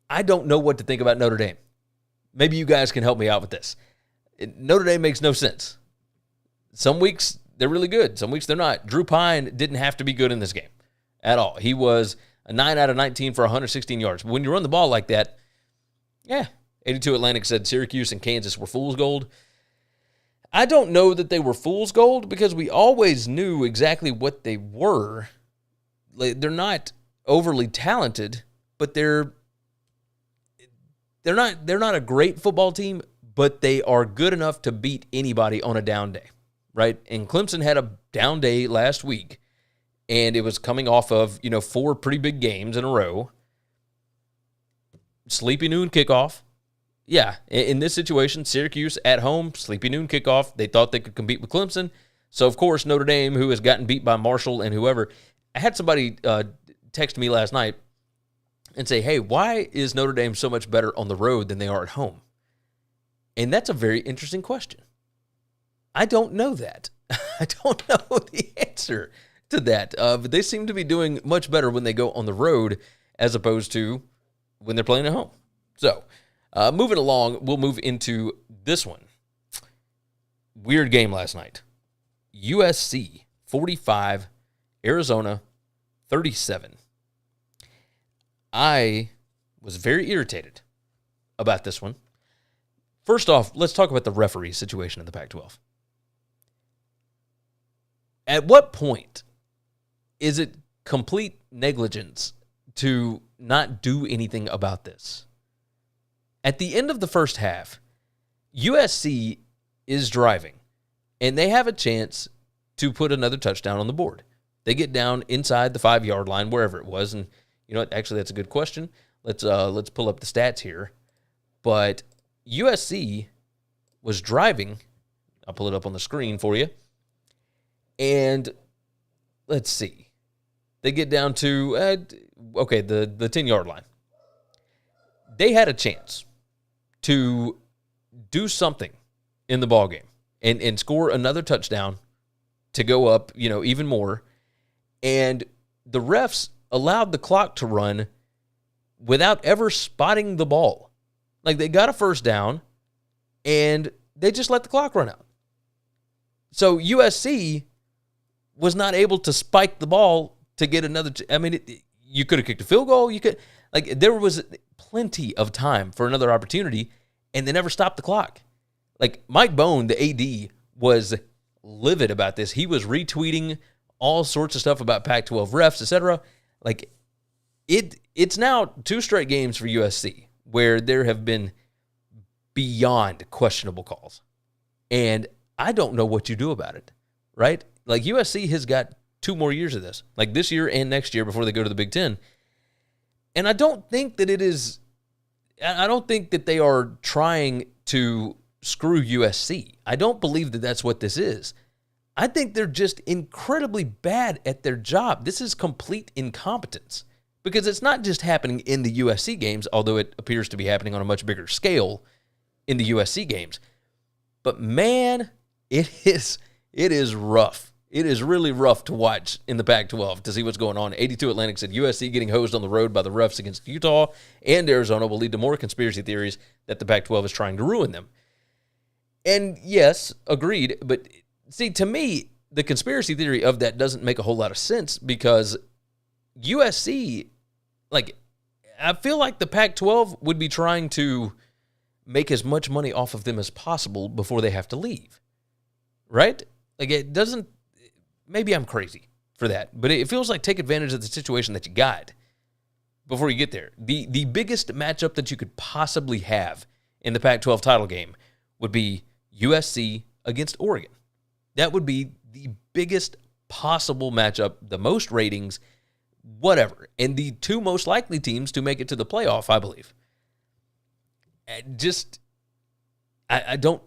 I don't know what to think about Notre Dame. Maybe you guys can help me out with this. Notre Dame makes no sense. Some weeks, they're really good. Some weeks, they're not. Drew Pine didn't have to be good in this game at all. He was a 9 out of 19 for 116 yards. But when you run the ball like that, 82 Atlantic said Syracuse and Kansas were fool's gold. I don't know that they were fool's gold because we always knew exactly what they were. They're not overly talented, but they're not a great football team, but they are good enough to beat anybody on a down day, right? And Clemson had a down day last week, and it was coming off of, 4 pretty big games in a row. Sleepy noon kickoff. Yeah, in this situation, Syracuse at home, sleepy noon kickoff. They thought they could compete with Clemson. So, of course, Notre Dame, who has gotten beat by Marshall and whoever. I had somebody text me last night and say, hey, why is Notre Dame so much better on the road than they are at home? And that's a very interesting question. I don't know that. I don't know the answer to that. But they seem to be doing much better when they go on the road as opposed to when they're playing at home. So, moving along, we'll move into this one. Weird game last night. USC 45, Arizona 37. I was very irritated about this one. First off, let's talk about the referee situation in the Pac-12. At what point is it complete negligence to not do anything about this? At the end of the first half, USC is driving, and they have a chance to put another touchdown on the board. They get down inside the 5-yard line, wherever it was, and you know what? Actually, that's a good question. Let's pull up the stats here. But USC was driving. I'll pull it up on the screen for you. And let's see. they get down to, the 10-yard line. They had a chance to do something in the ballgame and score another touchdown to go up, even more. And the refs allowed the clock to run without ever spotting the ball. Like, they got a first down, and they just let the clock run out. So USC was not able to spike the ball to get another. You could have kicked a field goal. There was plenty of time for another opportunity, and they never stopped the clock. Like, Mike Bone, the AD, was livid about this. He was retweeting all sorts of stuff about Pac-12 refs, etc. Like, it's now 2 straight games for USC where there have been beyond questionable calls. And I don't know what you do about it, right? Like, USC has got 2 more years of this, like this year and next year before they go to the Big Ten. And I don't think that they are trying to screw USC. I don't believe that that's what this is. I think they're just incredibly bad at their job. This is complete incompetence because it's not just happening in the USC games, although it appears to be happening on a much bigger scale in the USC games. But man, it is rough. It is really rough to watch in the Pac-12 to see what's going on. 82 Atlantic said USC getting hosed on the road by the refs against Utah and Arizona will lead to more conspiracy theories that the Pac-12 is trying to ruin them. And yes, agreed. But see, to me, the conspiracy theory of that doesn't make a whole lot of sense because USC, I feel like the Pac-12 would be trying to make as much money off of them as possible before they have to leave. Right? Like, it doesn't, maybe I'm crazy for that, but it feels like take advantage of the situation that you got before you get there. The biggest matchup that you could possibly have in the Pac-12 title game would be USC against Oregon. That would be the biggest possible matchup, the most ratings, whatever, and the 2 most likely teams to make it to the playoff, I believe. I don't,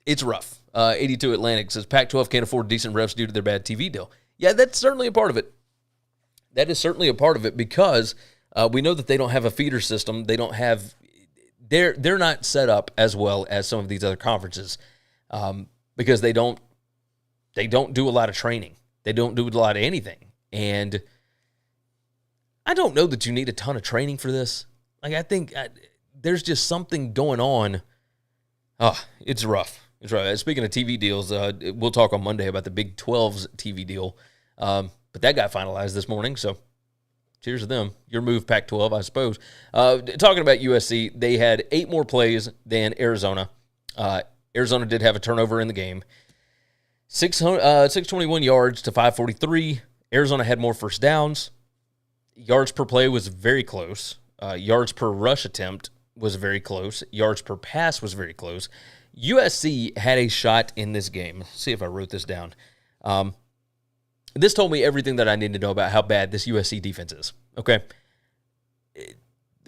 it's rough. 82 Atlantic says Pac-12 can't afford decent refs due to their bad TV deal. Yeah, that's certainly a part of it. That is certainly a part of it because we know that they don't have a feeder system. They don't have, they're not set up as well as some of these other conferences because they don't do a lot of training. They don't do a lot of anything. And I don't know that you need a ton of training for this. Like, I think there's just something going on. Oh, it's rough. It's rough. Speaking of TV deals, we'll talk on Monday about the Big 12's TV deal. But that got finalized this morning, so cheers to them. Your move, Pac-12, I suppose. Talking about USC, they had 8 more plays than Arizona. Arizona did have a turnover in the game. 621 yards to 543. Arizona had more first downs. Yards per play was very close. Yards per rush attempt was very close. Yards per pass was very close. USC had a shot in this game. Let's see if I wrote this down. This told me everything that I need to know about how bad this USC defense is. Okay?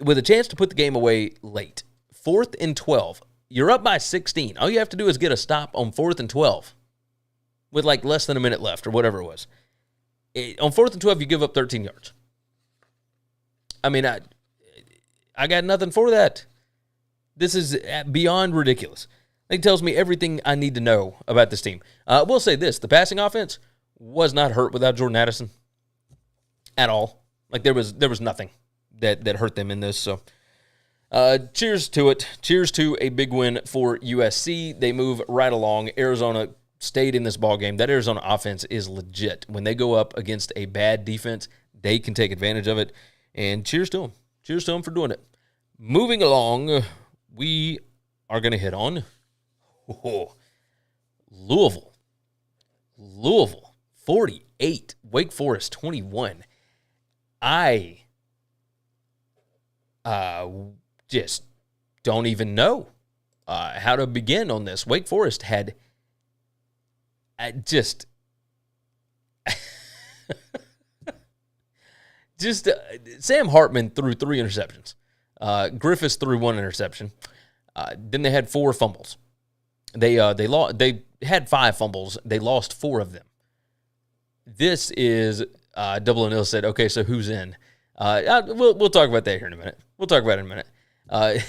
With a chance to put the game away late. 4th and 12. You're up by 16. All you have to do is get a stop on 4th and 12 with like less than a minute left or whatever it was. On 4th and 12, you give up 13 yards. I mean, I got nothing for that. This is beyond ridiculous. It tells me everything I need to know about this team. We'll say this. The passing offense was not hurt without Jordan Addison at all. Like, there was nothing that hurt them in this. So, cheers to it. Cheers to a big win for USC. They move right along. Arizona stayed in this ballgame. That Arizona offense is legit. When they go up against a bad defense, they can take advantage of it. And cheers to them. Cheers to them for doing it. Moving along, we are going to hit on Louisville. 48. Wake Forest 21. I just don't even know how to begin on this. Wake Forest had Sam Hartman threw 3 interceptions. Griffiths threw 1 interception. Then they had 4 fumbles. They had 5 fumbles. They lost 4 of them. This is Double O'Neill said, okay, so who's in? We'll talk about that here in a minute.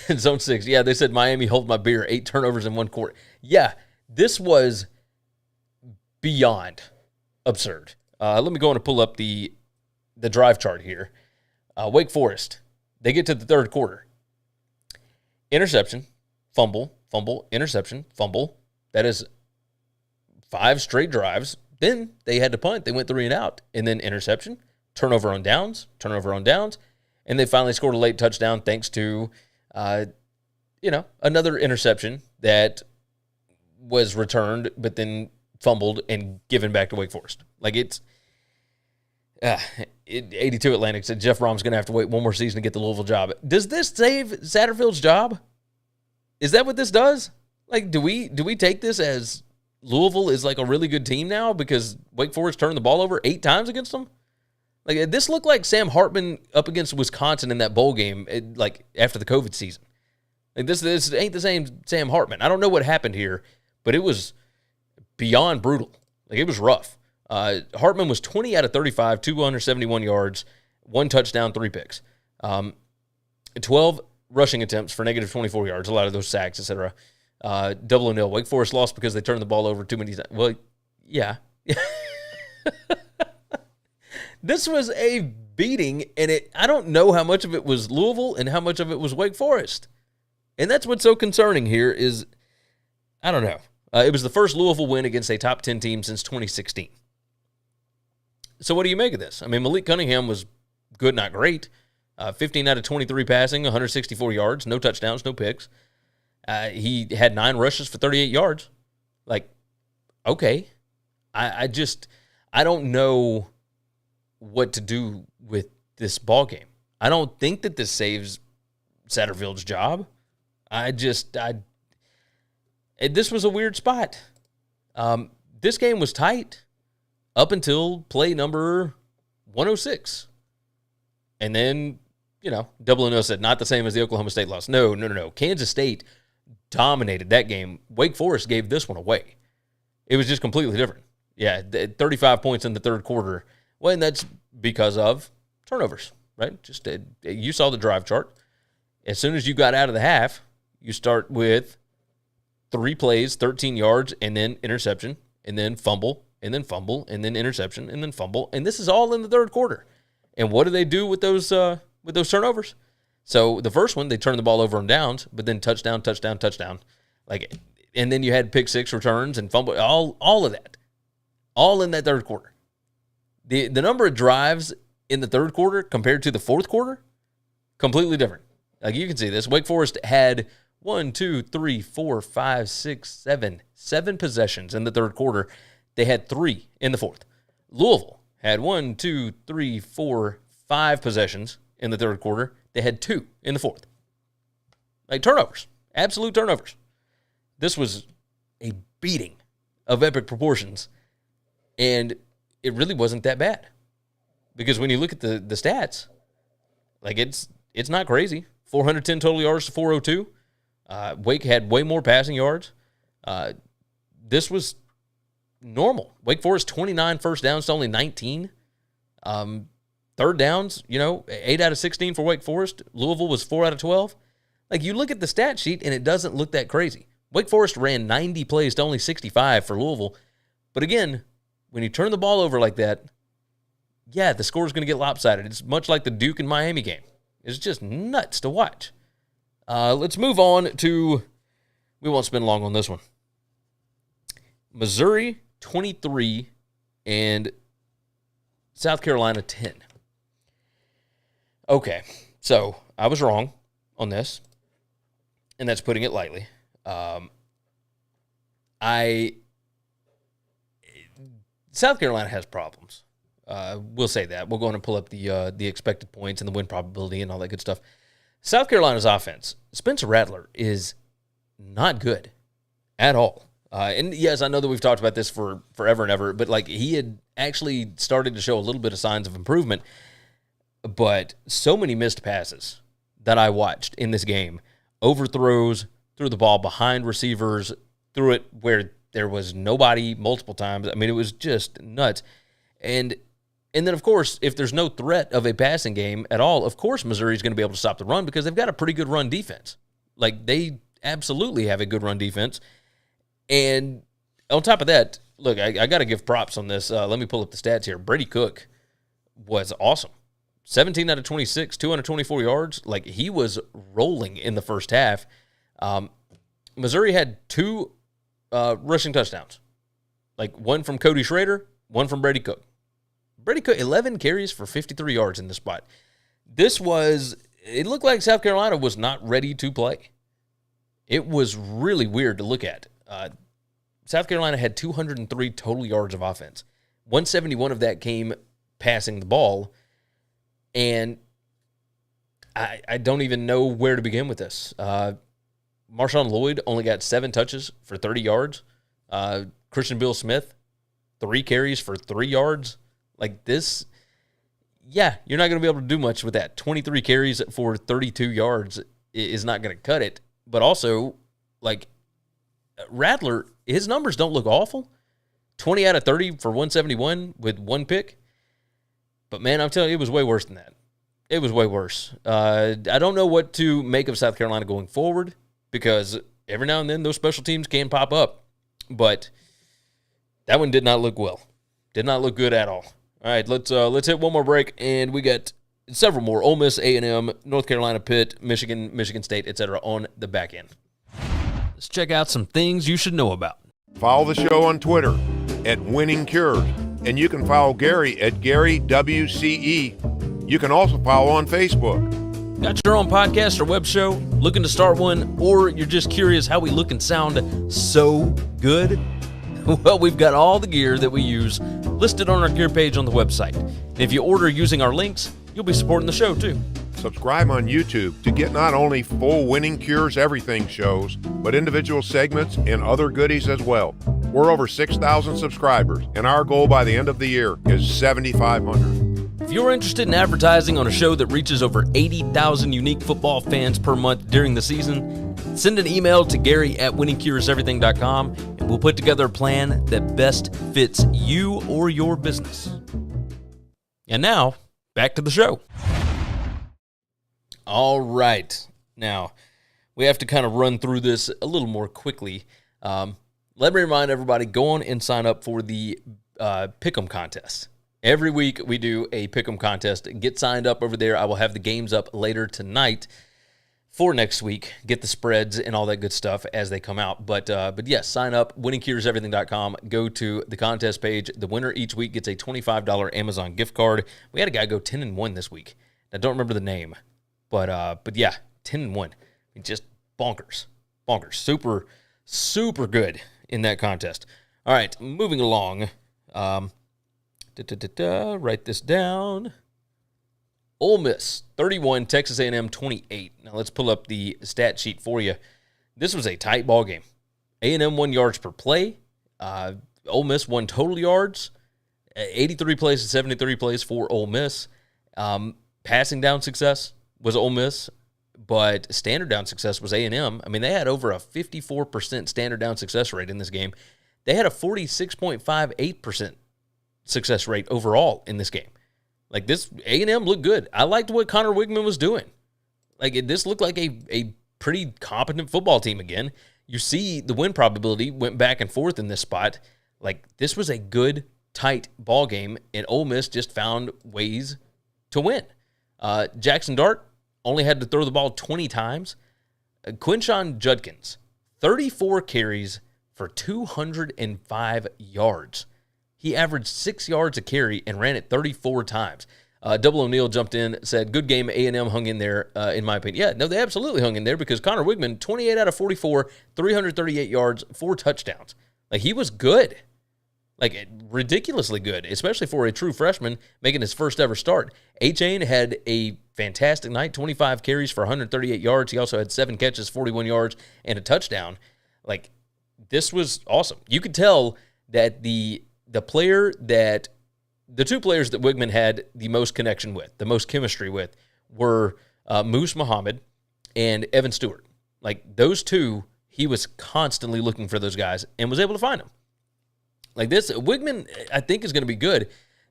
In Zone 6, yeah, they said Miami hold my beer, 8 turnovers in one quarter. Yeah, this was beyond absurd. Let me go and pull up the drive chart here. Wake Forest, they get to the third quarter. Interception, fumble, interception, fumble. That is 5 straight drives. Then they had to punt. They went 3 and out. And then interception, turnover on downs. And they finally scored a late touchdown thanks to, another interception that was returned but then fumbled and given back to Wake Forest. Like, it's 82 Atlantic said Jeff Brom's going to have to wait one more season to get the Louisville job. Does this save Satterfield's job? Is that what this does? Like, do we take this as Louisville is like a really good team now because Wake Forest turned the ball over 8 times against them? Like, this looked like Sam Hartman up against Wisconsin in that bowl game, after the COVID season. Like, this ain't the same Sam Hartman. I don't know what happened here, but it was beyond brutal. Like, it was rough. Hartman was 20 out of 35, 271 yards, 1 touchdown, 3 picks. 12 rushing attempts for negative 24 yards, a lot of those sacks, etc. Double O'Neill. Wake Forest lost because they turned the ball over too many times. Well, yeah. This was a beating, and I don't know how much of it was Louisville and how much of it was Wake Forest. And that's what's so concerning here is, I don't know. It was the first Louisville win against a top 10 team since 2016. So what do you make of this? I mean, Malik Cunningham was good, not great. 15 out of 23 passing, 164 yards, no touchdowns, no picks. He had 9 rushes for 38 yards. Like, okay. I don't know what to do with this ball game. I don't think that this saves Satterfield's job. This was a weird spot. This game was tight up until play number 106. And then, Double O'Neill said, not the same as the Oklahoma State loss. No. Kansas State dominated that game. Wake Forest gave this one away. It was just completely different. Yeah, 35 points in the third quarter. Well, and that's because of turnovers, right? You saw the drive chart. As soon as you got out of the half, you start with 3 plays, 13 yards, and then interception, and then fumble, and then interception, and then fumble. And this is all in the third quarter. And what do they do with those turnovers? So the first one, they turned the ball over on downs, but then touchdown. Like, and then you had pick 6 returns and fumble, all of that. All in that third quarter. The number of drives in the third quarter compared to the fourth quarter, completely different. Like, you can see this. Wake Forest had 7 possessions in the third quarter. They had 3 in the fourth. Louisville had 5 possessions in the third quarter. They had 2 in the fourth. Like, turnovers, absolute turnovers. This was a beating of epic proportions, and it really wasn't that bad. Because when you look at the stats, like, it's not crazy. 410 total yards to 402. Wake had way more passing yards. This was normal. Wake Forest, 29 first downs to only 19. Third downs, 8 out of 16 for Wake Forest. Louisville was 4 out of 12. Like, you look at the stat sheet, and it doesn't look that crazy. Wake Forest ran 90 plays to only 65 for Louisville. But again, when you turn the ball over like that, yeah, the score is going to get lopsided. It's much like the Duke and Miami game. It's just nuts to watch. Let's move on to, we won't spend long on this one. Missouri 23 and South Carolina 10. Okay, so I was wrong on this, and that's putting it lightly. South Carolina has problems. We'll say that. We'll go on and pull up the expected points and the win probability and all that good stuff. South Carolina's offense, Spencer Rattler, is not good at all. And yes, I know that we've talked about this for forever and ever, but like, he had actually started to show a little bit of signs of improvement. But so many missed passes that I watched in this game, overthrows, threw the ball behind receivers, threw it where there was nobody multiple times. I mean, it was just nuts. And And then, of course, if there's no threat of a passing game at all, of course Missouri's going to be able to stop the run because they've got a pretty good run defense. Like, they absolutely have a good run defense. And on top of that, look, I got to give props on this. Let me pull up the stats here. Brady Cook was awesome. 17 out of 26, 224 yards. Like, he was rolling in the first half. Missouri had 2 rushing touchdowns. Like, one from Cody Schrader, one from Brady Cook. Brady Cook, 11 carries for 53 yards in this spot. It looked like South Carolina was not ready to play. It was really weird to look at. South Carolina had 203 total yards of offense. 171 of that came passing the ball. And I don't even know where to begin with this. Marshawn Lloyd only got 7 touches for 30 yards. Christian Bill Smith, 3 carries for 3 yards. Like this, yeah, you're not going to be able to do much with that. 23 carries for 32 yards is not going to cut it. But also, like, Rattler, his numbers don't look awful. 20 out of 30 for 171 with 1 pick. But, man, I'm telling you, it was way worse than that. It was way worse. I don't know what to make of South Carolina going forward because every now and then those special teams can pop up. But that one did not look well. Did not look good at all. All right, let's hit one more break, and we got several more. Ole Miss, A&M, North Carolina, Pitt, Michigan State, etc. on the back end. Let's check out some things you should know about. Follow the show on Twitter at Winning Cures, and you can follow Gary at Gary WCE. You can also follow on Facebook. Got your own podcast or web show? Looking to start one? Or you're just curious how we look and sound so good? Well, we've got all the gear that we use listed on our gear page on the website. And if you order using our links, you'll be supporting the show too. Subscribe on YouTube to get not only full Winning Cures Everything shows, but individual segments and other goodies as well. We're over 6,000 subscribers, and our goal by the end of the year is 7,500. If you're interested in advertising on a show that reaches over 80,000 unique football fans per month during the season, send an email to Gary@winningcureseverything.com, and we'll put together a plan that best fits you or your business. And now, back to the show. All right. Now, we have to kind of run through this a little more quickly. Let me remind everybody, go on and sign up for the Pick'em contest. Every week we do a Pick'em contest. Get signed up over there. I will have the games up later tonight for next week. Get the spreads and all that good stuff as they come out. But yes, sign up, winningcureseverything.com. Go to the contest page. The winner each week gets a $25 Amazon gift card. We had a guy go 10-1 this week. I don't remember the name. But yeah, 10-1. Just bonkers. Super, super good in that contest. All right, moving along. Write this down. Ole Miss, 31, Texas A&M, 28. Now let's pull up the stat sheet for you. This was a tight ball game. A&M won yards per play. Ole Miss won total yards. 83 plays to 73 plays for Ole Miss. Passing down success was Ole Miss, but standard down success was A&M. I mean, they had over a 54% standard down success rate in this game. They had a 46.58% success rate overall in this game. Like, this A&M looked good. I liked what Connor Wigman was doing. Like, this looked like a pretty competent football team again. You see the win probability went back and forth in this spot. Like, this was a good, tight ball game, and Ole Miss just found ways to win. Jackson Dart only had to throw the ball 20 times. Quinshon Judkins, 34 carries for 205 yards. He averaged 6 yards a carry and ran it 34 times. Double O'Neal jumped in, said, good game, A&M hung in there, in my opinion. Yeah, no, they absolutely hung in there because Connor Wigman, 28 out of 44, 338 yards, 4 touchdowns. Like, he was good. Like, ridiculously good, especially for a true freshman making his first ever start. A-Chain had a fantastic night, 25 carries for 138 yards. He also had 7 catches, 41 yards, and a touchdown. Like, this was awesome. You could tell that the two players that Wigman had the most connection with, the most chemistry with, were Moose Muhammad and Evan Stewart. Like, those two, he was constantly looking for those guys and was able to find them. Like, this, Wigman, I think, is going to be good.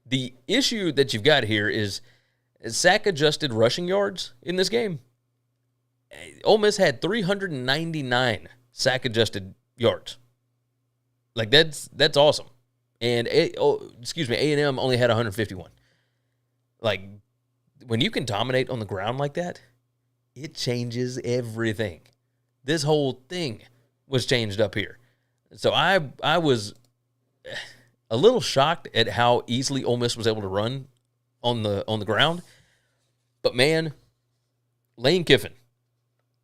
The issue that you've got here is sack-adjusted rushing yards in this game. Ole Miss had 399 sack-adjusted yards. Like, that's awesome. And, A&M only had 151. Like, when you can dominate on the ground like that, it changes everything. This whole thing was changed up here. So I was a little shocked at how easily Ole Miss was able to run on the ground. But, man, Lane Kiffin,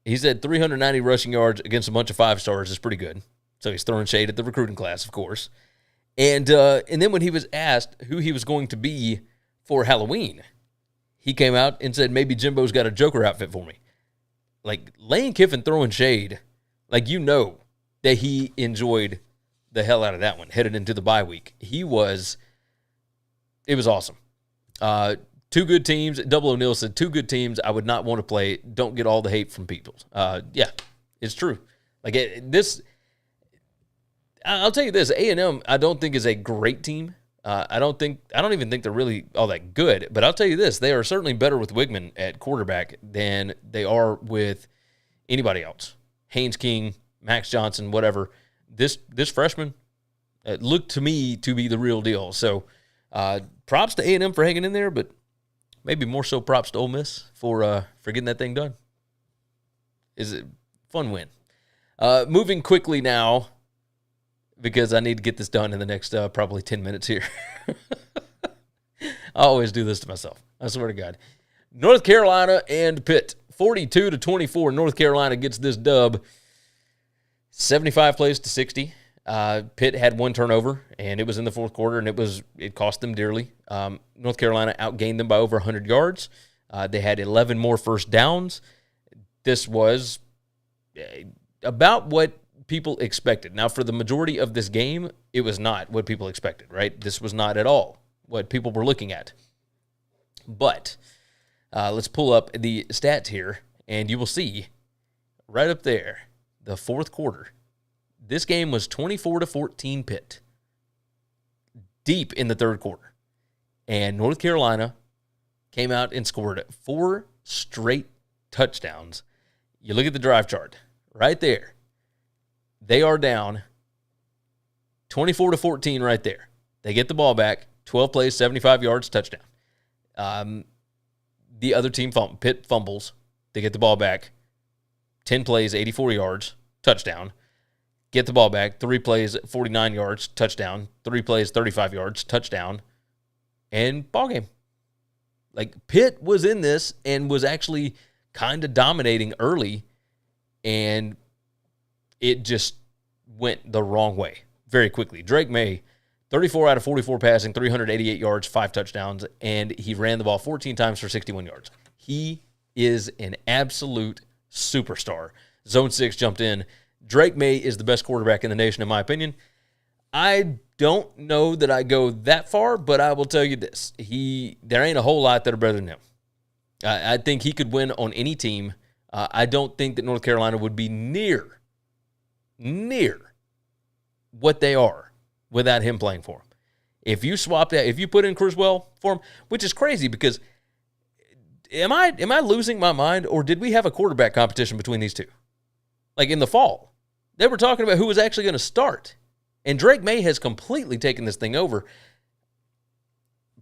he said 390 rushing yards against a bunch of 5-stars is pretty good. So he's throwing shade at the recruiting class, of course. And then when he was asked who he was going to be for Halloween, he came out and said, maybe Jimbo's got a Joker outfit for me. Like, Lane Kiffin throwing shade, like, you know that he enjoyed the hell out of that one, headed into the bye week. It was awesome. Two good teams. Double O'Neill said, 2 good teams I would not want to play. Don't get all the hate from people. Yeah, it's true. Like, I'll tell you this, A&M I don't think is a great team. I don't even think they're really all that good. But I'll tell you this, they are certainly better with Wigman at quarterback than they are with anybody else. Haynes King, Max Johnson, whatever. This freshman looked to me to be the real deal. So props to A&M for hanging in there, but maybe more so props to Ole Miss for getting that thing done. Is it fun win? Moving quickly now, because I need to get this done in the next probably 10 minutes here. I always do this to myself. I swear to God. North Carolina and Pitt, 42-24. North Carolina gets this dub. 75 plays to 60. Pitt had 1 turnover, and it was in the fourth quarter, and it cost them dearly. North Carolina outgained them by over 100 yards. They had 11 more first downs. This was about what people expected. Now, for the majority of this game, it was not what people expected, right? This was not at all what people were looking at. But let's pull up the stats here, and you will see right up there, the fourth quarter. This game was 24-14 Pitt, deep in the third quarter. And North Carolina came out and scored 4 straight touchdowns. You look at the drive chart right there. They are down 24-14 right there. They get the ball back, 12 plays, 75 yards, touchdown. The other team, Pitt, fumbles. They get the ball back, 10 plays, 84 yards, touchdown. Get the ball back, 3 plays, 49 yards, touchdown. 3 plays, 35 yards, touchdown. And ball game. Like, Pitt was in this and was actually kind of dominating early, and it just went the wrong way very quickly. Drake May, 34 out of 44 passing, 388 yards, 5 touchdowns, and he ran the ball 14 times for 61 yards. He is an absolute superstar. Zone 6 jumped in. Drake May is the best quarterback in the nation, in my opinion. I don't know that I go that far, but I will tell you this. There ain't a whole lot that are better than him. I think he could win on any team. I don't think that North Carolina would be near what they are without him playing for him. If you swap that, if you put in Criswell for him, which is crazy because am I losing my mind, or did we have a quarterback competition between these two? Like in the fall, they were talking about who was actually going to start, and Drake May has completely taken this thing over.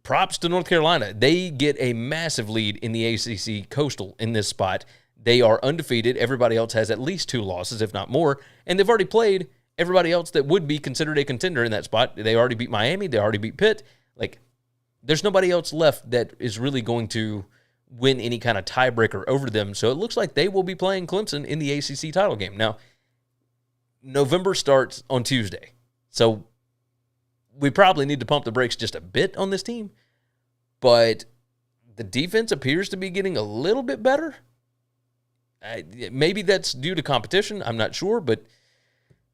Props to North Carolina. They get a massive lead in the ACC Coastal in this spot. They are undefeated. Everybody else has at least 2 losses, if not more. And they've already played everybody else that would be considered a contender in that spot. They already beat Miami. They already beat Pitt. Like, there's nobody else left that is really going to win any kind of tiebreaker over them. So it looks like they will be playing Clemson in the ACC title game. Now, November starts on Tuesday. So we probably need to pump the brakes just a bit on this team. But the defense appears to be getting a little bit better. Maybe that's due to competition. I'm not sure, but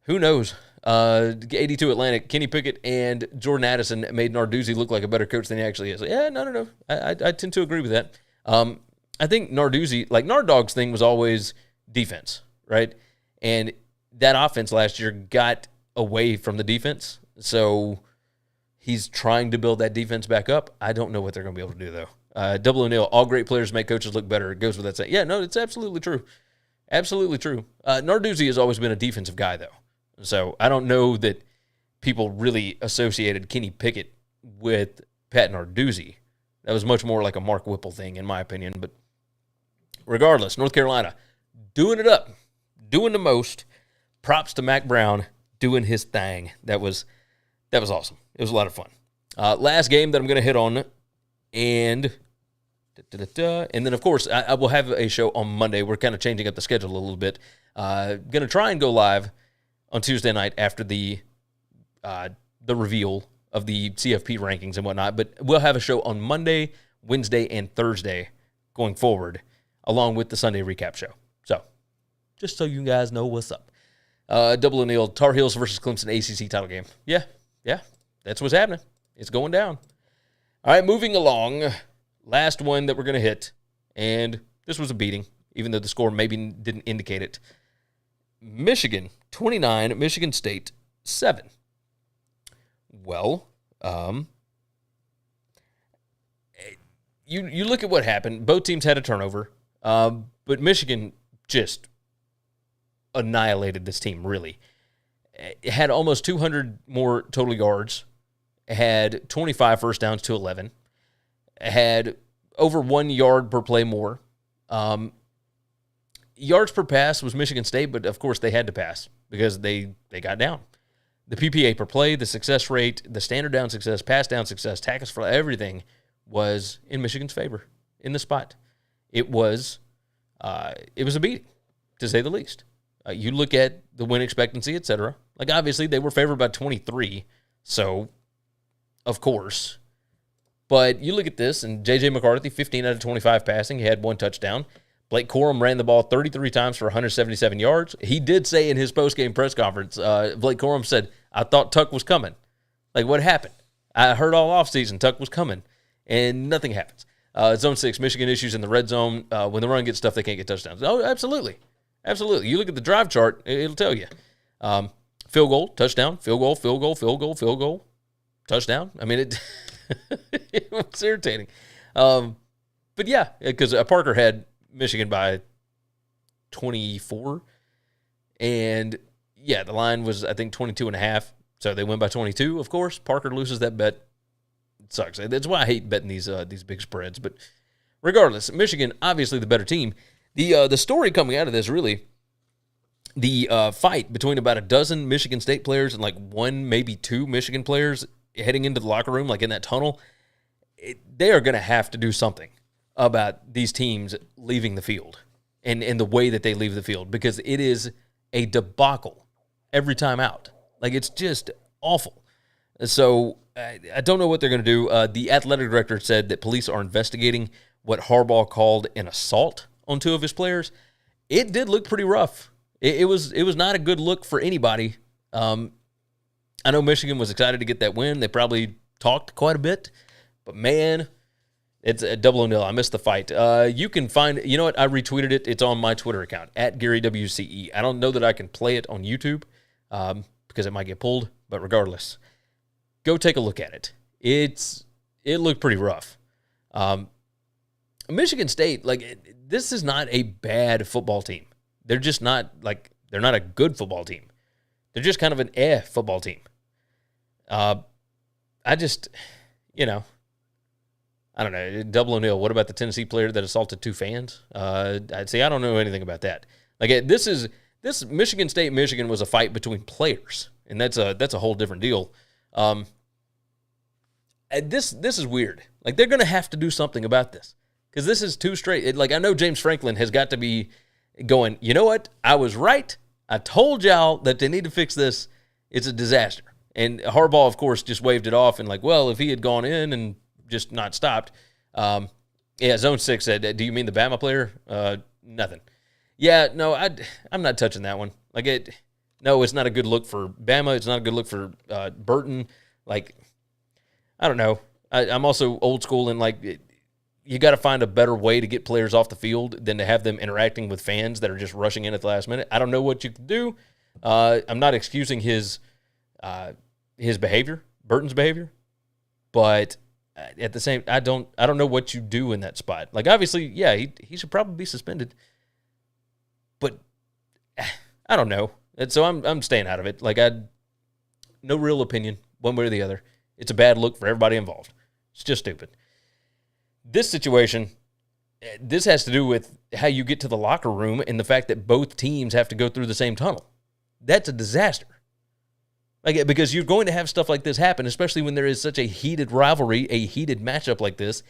who knows? 82 Atlantic, Kenny Pickett and Jordan Addison made Narduzzi look like a better coach than he actually is. Yeah, no. I tend to agree with that. I think Narduzzi, like Nard Dog's thing was always defense, right? And that offense last year got away from the defense. So He's trying to build that defense back up. I don't know what they're going to be able to do, though. Double O'Neil, all great players make coaches look better. It goes with that saying. Yeah, no, it's absolutely true. Absolutely true. Narduzzi has always been a defensive guy, though. So I don't know that people really associated Kenny Pickett with Pat Narduzzi. That was much more like a Mark Whipple thing, in my opinion. But regardless, North Carolina doing it up, doing the most. Props to Mac Brown doing his thing. That was awesome. It was a lot of fun. Last game that I'm going to hit on, and then, of course, I will have a show on Monday. We're kind of changing up the schedule a little bit. Going to try and go live on Tuesday night after the reveal of the CFP rankings and whatnot. But we'll have a show on Monday, Wednesday, and Thursday going forward, along with the Sunday recap show. So, just so you guys know what's up. Double O'Neil, Tar Heels versus Clemson ACC title game. Yeah, that's what's happening. It's going down. All right, moving along. Last one that we're going to hit, and this was a beating, even though the score maybe didn't indicate it. Michigan, 29, Michigan State, 7. Well, you look at what happened. Both teams had a turnover, but Michigan just annihilated this team, really. It had almost 200 more total yards, had 25 first downs to 11, had over 1 yard per play more. Yards per pass was Michigan State, but of course they had to pass because they got down. The PPA per play, the success rate, the standard down success, pass down success, tackles for everything was in Michigan's favor in the spot. It was a beating, to say the least. You look at the win expectancy, et cetera. Like, obviously, they were favored by 23, so, of course. But you look at this, and J.J. McCarthy, 15 out of 25 passing. He had 1 touchdown. Blake Corum ran the ball 33 times for 177 yards. He did say in his postgame press conference, Blake Corum said, I thought Tuck was coming. Like, what happened? I heard all offseason Tuck was coming, and nothing happens. Zone 6, Michigan issues in the red zone. When the run gets stuff, they can't get touchdowns. Oh, absolutely. Absolutely. You look at the drive chart, it'll tell you. Field goal, touchdown, field goal, field goal, field goal, field goal, touchdown. I mean, it was irritating. But yeah, because Parker had Michigan by 24. And yeah, the line was, I think, 22.5. So they win by 22, of course. Parker loses that bet. It sucks. That's why I hate betting these big spreads. But regardless, Michigan, obviously the better team. The story coming out of this, really, the fight between about a dozen Michigan State players and like 1, maybe 2 Michigan players heading into the locker room, like in that tunnel, they are going to have to do something about these teams leaving the field and the way that they leave the field, because it is a debacle every time out. Like, it's just awful. So I don't know what they're going to do. The athletic director said that police are investigating what Harbaugh called an assault on 2 of his players. It did look pretty rough. It was not a good look for anybody. I know Michigan was excited to get that win. They probably talked quite a bit. But, man, it's a Double O'Neil. I missed the fight. You can find – you know what? I retweeted it. It's on my Twitter account, @GaryWCE. I don't know that I can play it on YouTube because it might get pulled. But regardless, go take a look at it. It looked pretty rough. Michigan State, like, this is not a bad football team. They're just not, like, they're not a good football team. They're just kind of an football team. I just, I don't know. Double O'Neil, what about the Tennessee player that assaulted 2 fans? I'd say I don't know anything about that. Like, this Michigan State, Michigan was a fight between players, and that's a whole different deal. This is weird. Like, they're going to have to do something about this, because this is 2 straight. Like, I know James Franklin has got to be going, you know what? I was right. I told y'all that they need to fix this. It's a disaster. And Harbaugh, of course, just waved it off and like, well, if he had gone in and just not stopped. Zone 6 said, do you mean the Bama player? Nothing. Yeah, no, I'm not touching that one. Like, it's not a good look for Bama. It's not a good look for Burton. Like, I don't know. I'm also old school and, like, you got to find a better way to get players off the field than to have them interacting with fans that are just rushing in at the last minute. I don't know what you can do. I'm not excusing his behavior, Burton's behavior. But at the same, I don't know what you do in that spot. Like, obviously, yeah, he should probably be suspended. But I don't know. And so I'm staying out of it. Like, no real opinion one way or the other. It's a bad look for everybody involved. It's just stupid. This situation, this has to do with how you get to the locker room and the fact that both teams have to go through the same tunnel. That's a disaster. Like, because you're going to have stuff like this happen, especially when there is such a heated rivalry, a heated matchup like this.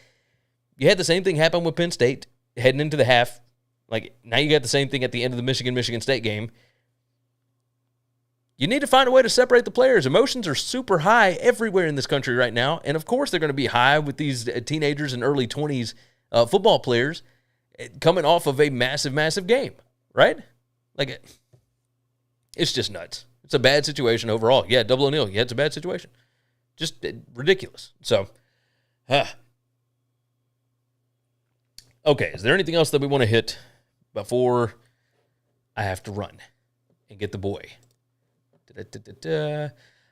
You had the same thing happen with Penn State heading into the half. Like, now you got the same thing at the end of the Michigan State game. You need to find a way to separate the players. Emotions are super high everywhere in this country right now. And, of course, they're going to be high with these teenagers and early 20s football players coming off of a massive, massive game, right? Like, it's just nuts. It's a bad situation overall. Yeah, double O'Neal. Yeah, it's a bad situation. Just ridiculous. So, okay, is there anything else that we want to hit before I have to run and get the boy?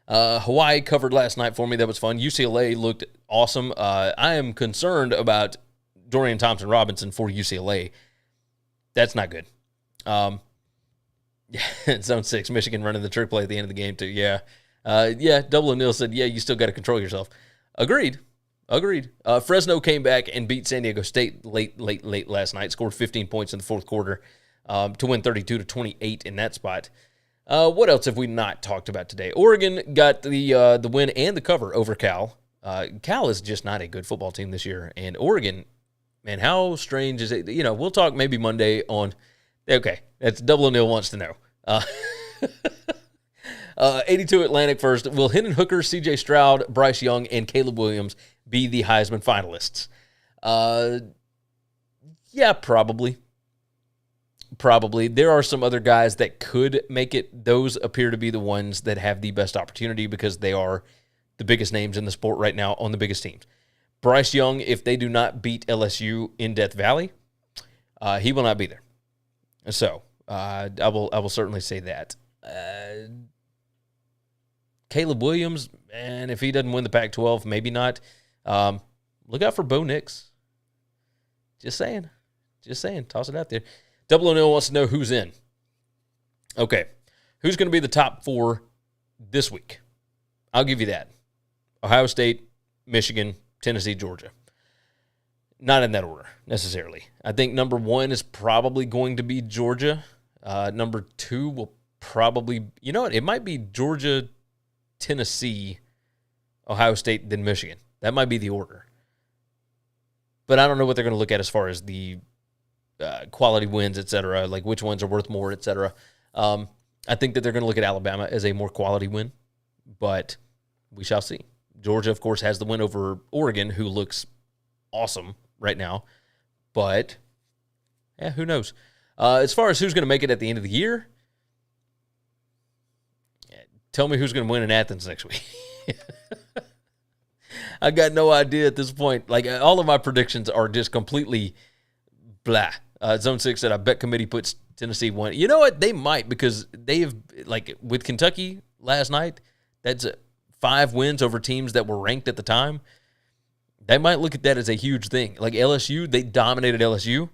Hawaii covered last night for me. That was fun. UCLA looked awesome. I am concerned about Dorian Thompson-Robinson for UCLA. That's not good. Yeah, Zone 6, Michigan running the trick play at the end of the game, too. Yeah. Double O'Neal said, yeah, you still got to control yourself. Agreed. Fresno came back and beat San Diego State late last night, scored 15 points in the fourth quarter to win 32-28 in that spot. What else have we not talked about today? Oregon got the win and the cover over Cal. Cal is just not a good football team this year. And Oregon, man, how strange is it? You know, we'll talk maybe Monday on – okay, that's Double O'Neal wants to know. 82 Atlantic first. Will Hendon Hooker, C.J. Stroud, Bryce Young, and Caleb Williams be the Heisman finalists? Yeah, probably. There are some other guys that could make it. Those appear to be the ones that have the best opportunity because they are the biggest names in the sport right now on the biggest teams. Bryce Young, if they do not beat LSU in Death Valley, he will not be there. So I will certainly say that. Caleb Williams, and if he doesn't win the Pac-12, maybe not. Look out for Bo Nix. Just saying. Toss it out there. Double O'Neal wants to know who's in. Okay. Who's going to be the top 4 this week? I'll give you that. Ohio State, Michigan, Tennessee, Georgia. Not in that order, necessarily. I think number 1 is probably going to be Georgia. Number 2 will probably, you know what, it might be Georgia, Tennessee, Ohio State, then Michigan. That might be the order. But I don't know what they're going to look at as far as the quality wins, et cetera, like which ones are worth more, et cetera. I think that they're going to look at Alabama as a more quality win, but we shall see. Georgia, of course, has the win over Oregon, who looks awesome right now, but yeah, who knows? As far as who's going to make it at the end of the year, tell me who's going to win in Athens next week. I got no idea at this point. Like, all of my predictions are just completely blah. Zone 6 said, I bet committee puts Tennessee 1. You know what? They might, because they've, like, with Kentucky last night, that's 5 wins over teams that were ranked at the time. They might look at that as a huge thing. Like LSU, they dominated LSU.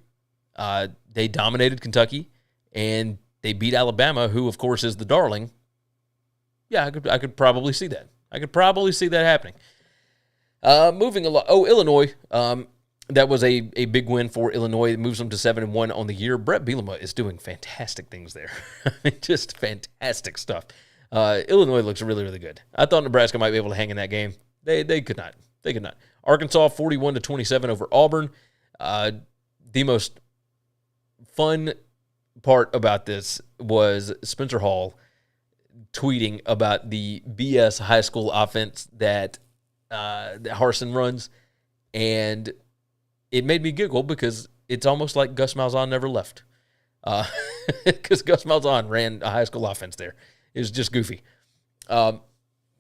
They dominated Kentucky, and they beat Alabama, who, of course, is the darling. Yeah, I could probably see that. I could probably see that happening. Moving along. Oh, Illinois. That was a big win for Illinois. It moves them to 7-1 on the year. Brett Bielema is doing fantastic things there. I mean, just fantastic stuff. Illinois looks really, really good. I thought Nebraska might be able to hang in that game. They could not. They could not. Arkansas 41-27 over Auburn. The most fun part about this was Spencer Hall tweeting about the BS high school offense that Harsin runs, and it made me giggle because it's almost like Gus Malzahn never left. Because Gus Malzahn ran a high school offense there. It was just goofy.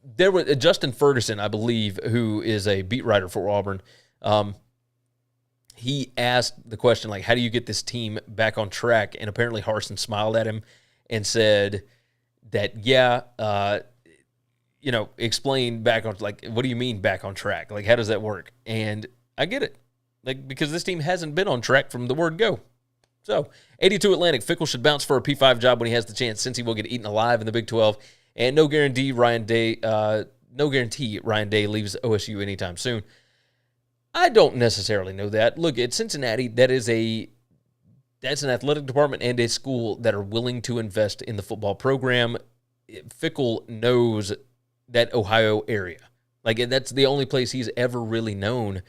There was Justin Ferguson, I believe, who is a beat writer for Auburn. He asked the question, like, how do you get this team back on track? And apparently Harsin smiled at him and said that, explain back on, like, what do you mean back on track? Like, how does that work? And I get it. Like, because this team hasn't been on track from the word go. So, 82 Atlantic. Fickell should bounce for a P5 job when he has the chance, since he will get eaten alive in the Big 12. And no guarantee Ryan Day leaves OSU anytime soon. I don't necessarily know that. Look, at Cincinnati, that's an athletic department and a school that are willing to invest in the football program. Fickell knows that Ohio area. Like, that's the only place he's ever really known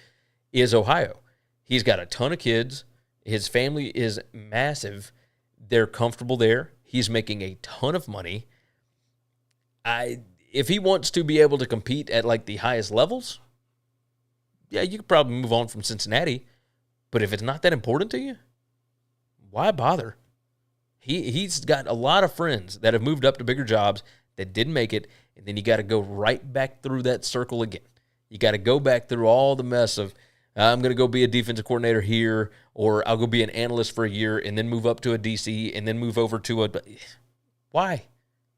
is Ohio. He's got a ton of kids. His family is massive. They're comfortable there. He's making a ton of money. If he wants to be able to compete at, like, the highest levels, yeah, you could probably move on from Cincinnati. But if it's not that important to you, why bother? He's got a lot of friends that have moved up to bigger jobs that didn't make it, and then you got to go right back through that circle again. You got to go back through all the mess of, I'm going to go be a defensive coordinator here, or I'll go be an analyst for a year and then move up to a DC and then move over to a... Why?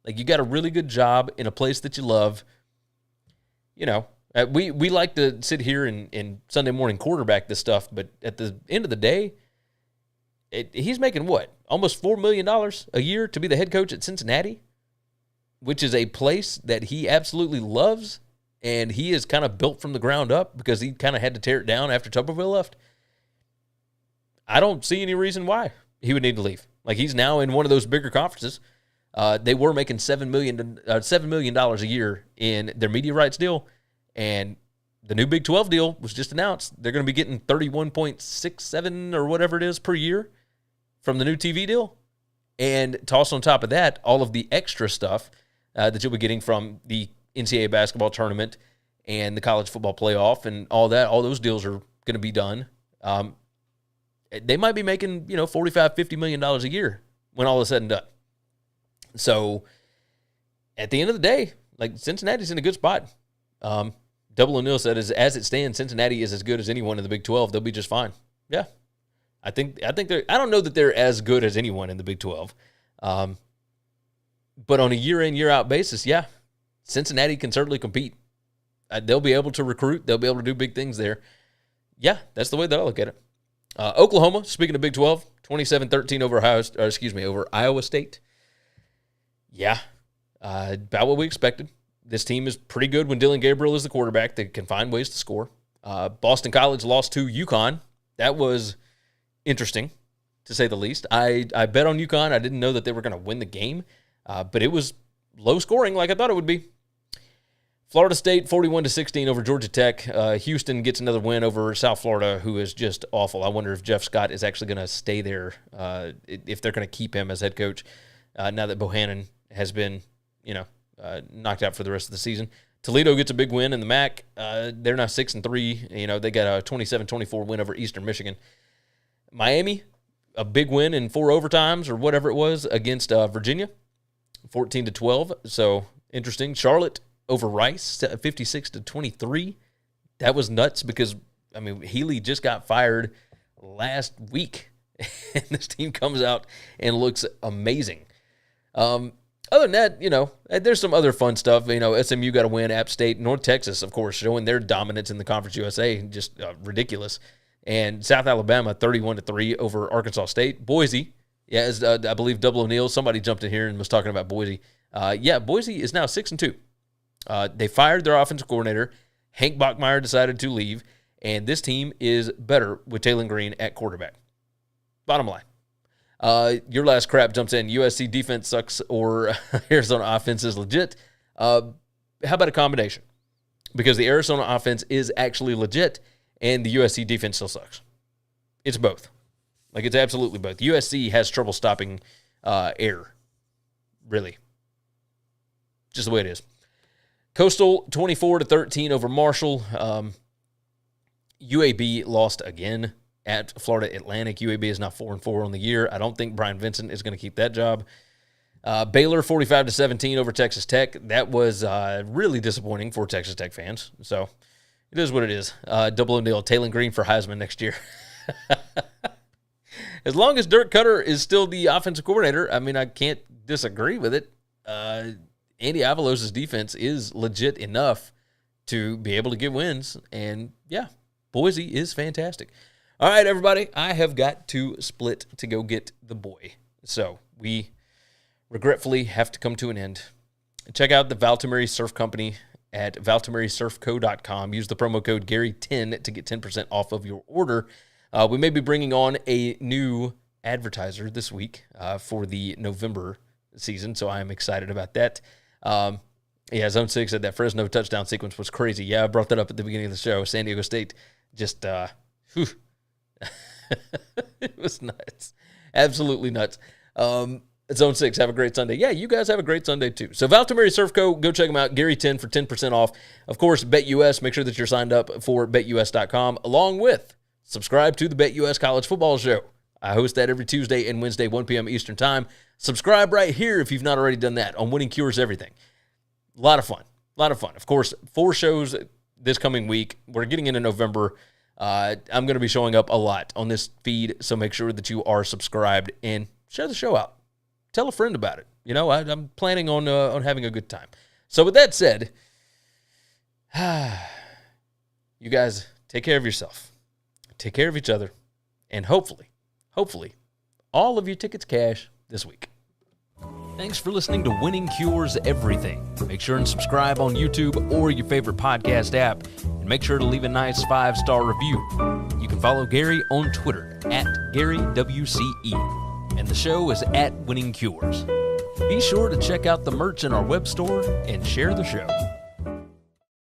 Like, you got a really good job in a place that you love. We like to sit here and Sunday morning quarterback this stuff, but at the end of the day, he's making what? Almost $4 million a year to be the head coach at Cincinnati, which is a place that he absolutely loves, and he is kind of built from the ground up because he kind of had to tear it down after Tuberville left. I don't see any reason why he would need to leave. Like, he's now in one of those bigger conferences. They were making $7 million a year in their media rights deal, and the new Big 12 deal was just announced. They're going to be getting $31.67 or whatever it is per year from the new TV deal. And toss on top of that all of the extra stuff that you'll be getting from the NCAA basketball tournament and the college football playoff and all that. All those deals are going to be done. They might be making, $45-50 million a year when all is said and done. So at the end of the day, like, Cincinnati's in a good spot. Double O'Neill said, as it stands, Cincinnati is as good as anyone in the Big 12. They'll be just fine. Yeah. I think they're, I don't know that they're as good as anyone in the Big 12. But on a year-in, year-out basis, yeah, Cincinnati can certainly compete. They'll be able to recruit. They'll be able to do big things there. Yeah, that's the way that I look at it. Oklahoma, speaking of Big 12, 27-13 over Iowa State. Yeah, about what we expected. This team is pretty good when Dylan Gabriel is the quarterback. They can find ways to score. Boston College lost to UConn. That was interesting, to say the least. I bet on UConn. I didn't know that they were going to win the game, but it was low scoring like I thought it would be. Florida State 41-16 over Georgia Tech. Houston gets another win over South Florida, who is just awful. I wonder if Jeff Scott is actually going to stay there, if they're going to keep him as head coach now that Bohannon has been, knocked out for the rest of the season. Toledo gets a big win in the MAC. They're now 6-3. They got a 27-24 win over Eastern Michigan. Miami, a big win in 4 overtimes or whatever it was against Virginia, 14-12. So interesting. Charlotte over Rice, 56-23. That was nuts because, Healy just got fired last week, and this team comes out and looks amazing. Other than that, there's some other fun stuff. SMU got a win. App State, North Texas, of course, showing their dominance in the Conference USA, just ridiculous. And South Alabama, 31-3 over Arkansas State. Boise, as I believe Double O'Neill, somebody jumped in here and was talking about Boise. Boise is now 6-2. They fired their offensive coordinator. Hank Bachmeier decided to leave, and this team is better with Taylor Green at quarterback. Bottom line. Your last crap jumps in. USC defense sucks or Arizona offense is legit. How about a combination? Because the Arizona offense is actually legit, and the USC defense still sucks. It's both. Like, it's absolutely both. USC has trouble stopping air. Really. Just the way it is. Coastal, 24-13 over Marshall. UAB lost again at Florida Atlantic. UAB is now 4-4 on the year. I don't think Brian Vincent is going to keep that job. Baylor, 45-17 over Texas Tech. That was really disappointing for Texas Tech fans. So it is what it is. Double O'Neill, Taylor Green for Heisman next year. As long as Dirk Cutter is still the offensive coordinator, I can't disagree with it. Andy Avalos' defense is legit enough to be able to get wins. And, yeah, Boise is fantastic. All right, everybody, I have got to split to go get the boy. So we regretfully have to come to an end. Check out the Valtameri Surf Company at valtamerisurfco.com. Use the promo code Gary10 to get 10% off of your order. We may be bringing on a new advertiser this week for the November season, so I am excited about that. Zone 6 said that Fresno touchdown sequence was crazy. Yeah, I brought that up at the beginning of the show. San Diego State just, it was nuts. Absolutely nuts. Zone 6, have a great Sunday. Yeah, you guys have a great Sunday too. So Valtameri Surf Co., go check them out. Gary10 for 10% off. Of course, BetUS, make sure that you're signed up for BetUS.com, along with subscribe to the BetUS College Football Show. I host that every Tuesday and Wednesday, 1 p.m. Eastern Time. Subscribe right here if you've not already done that on Winning Cures Everything. A lot of fun. Of course, 4 shows this coming week. We're getting into November. I'm going to be showing up a lot on this feed, so make sure that you are subscribed and share the show out. Tell a friend about it. You know, I'm planning on having a good time. So with that said, you guys take care of yourself. Take care of each other. And hopefully, all of your tickets cash this week. Thanks for listening to Winning Cures Everything. Make sure and subscribe on YouTube or your favorite podcast app. And make sure to leave a nice 5-star review. You can follow Gary on Twitter at GaryWCE. And the show is at Winning Cures. Be sure to check out the merch in our web store and share the show.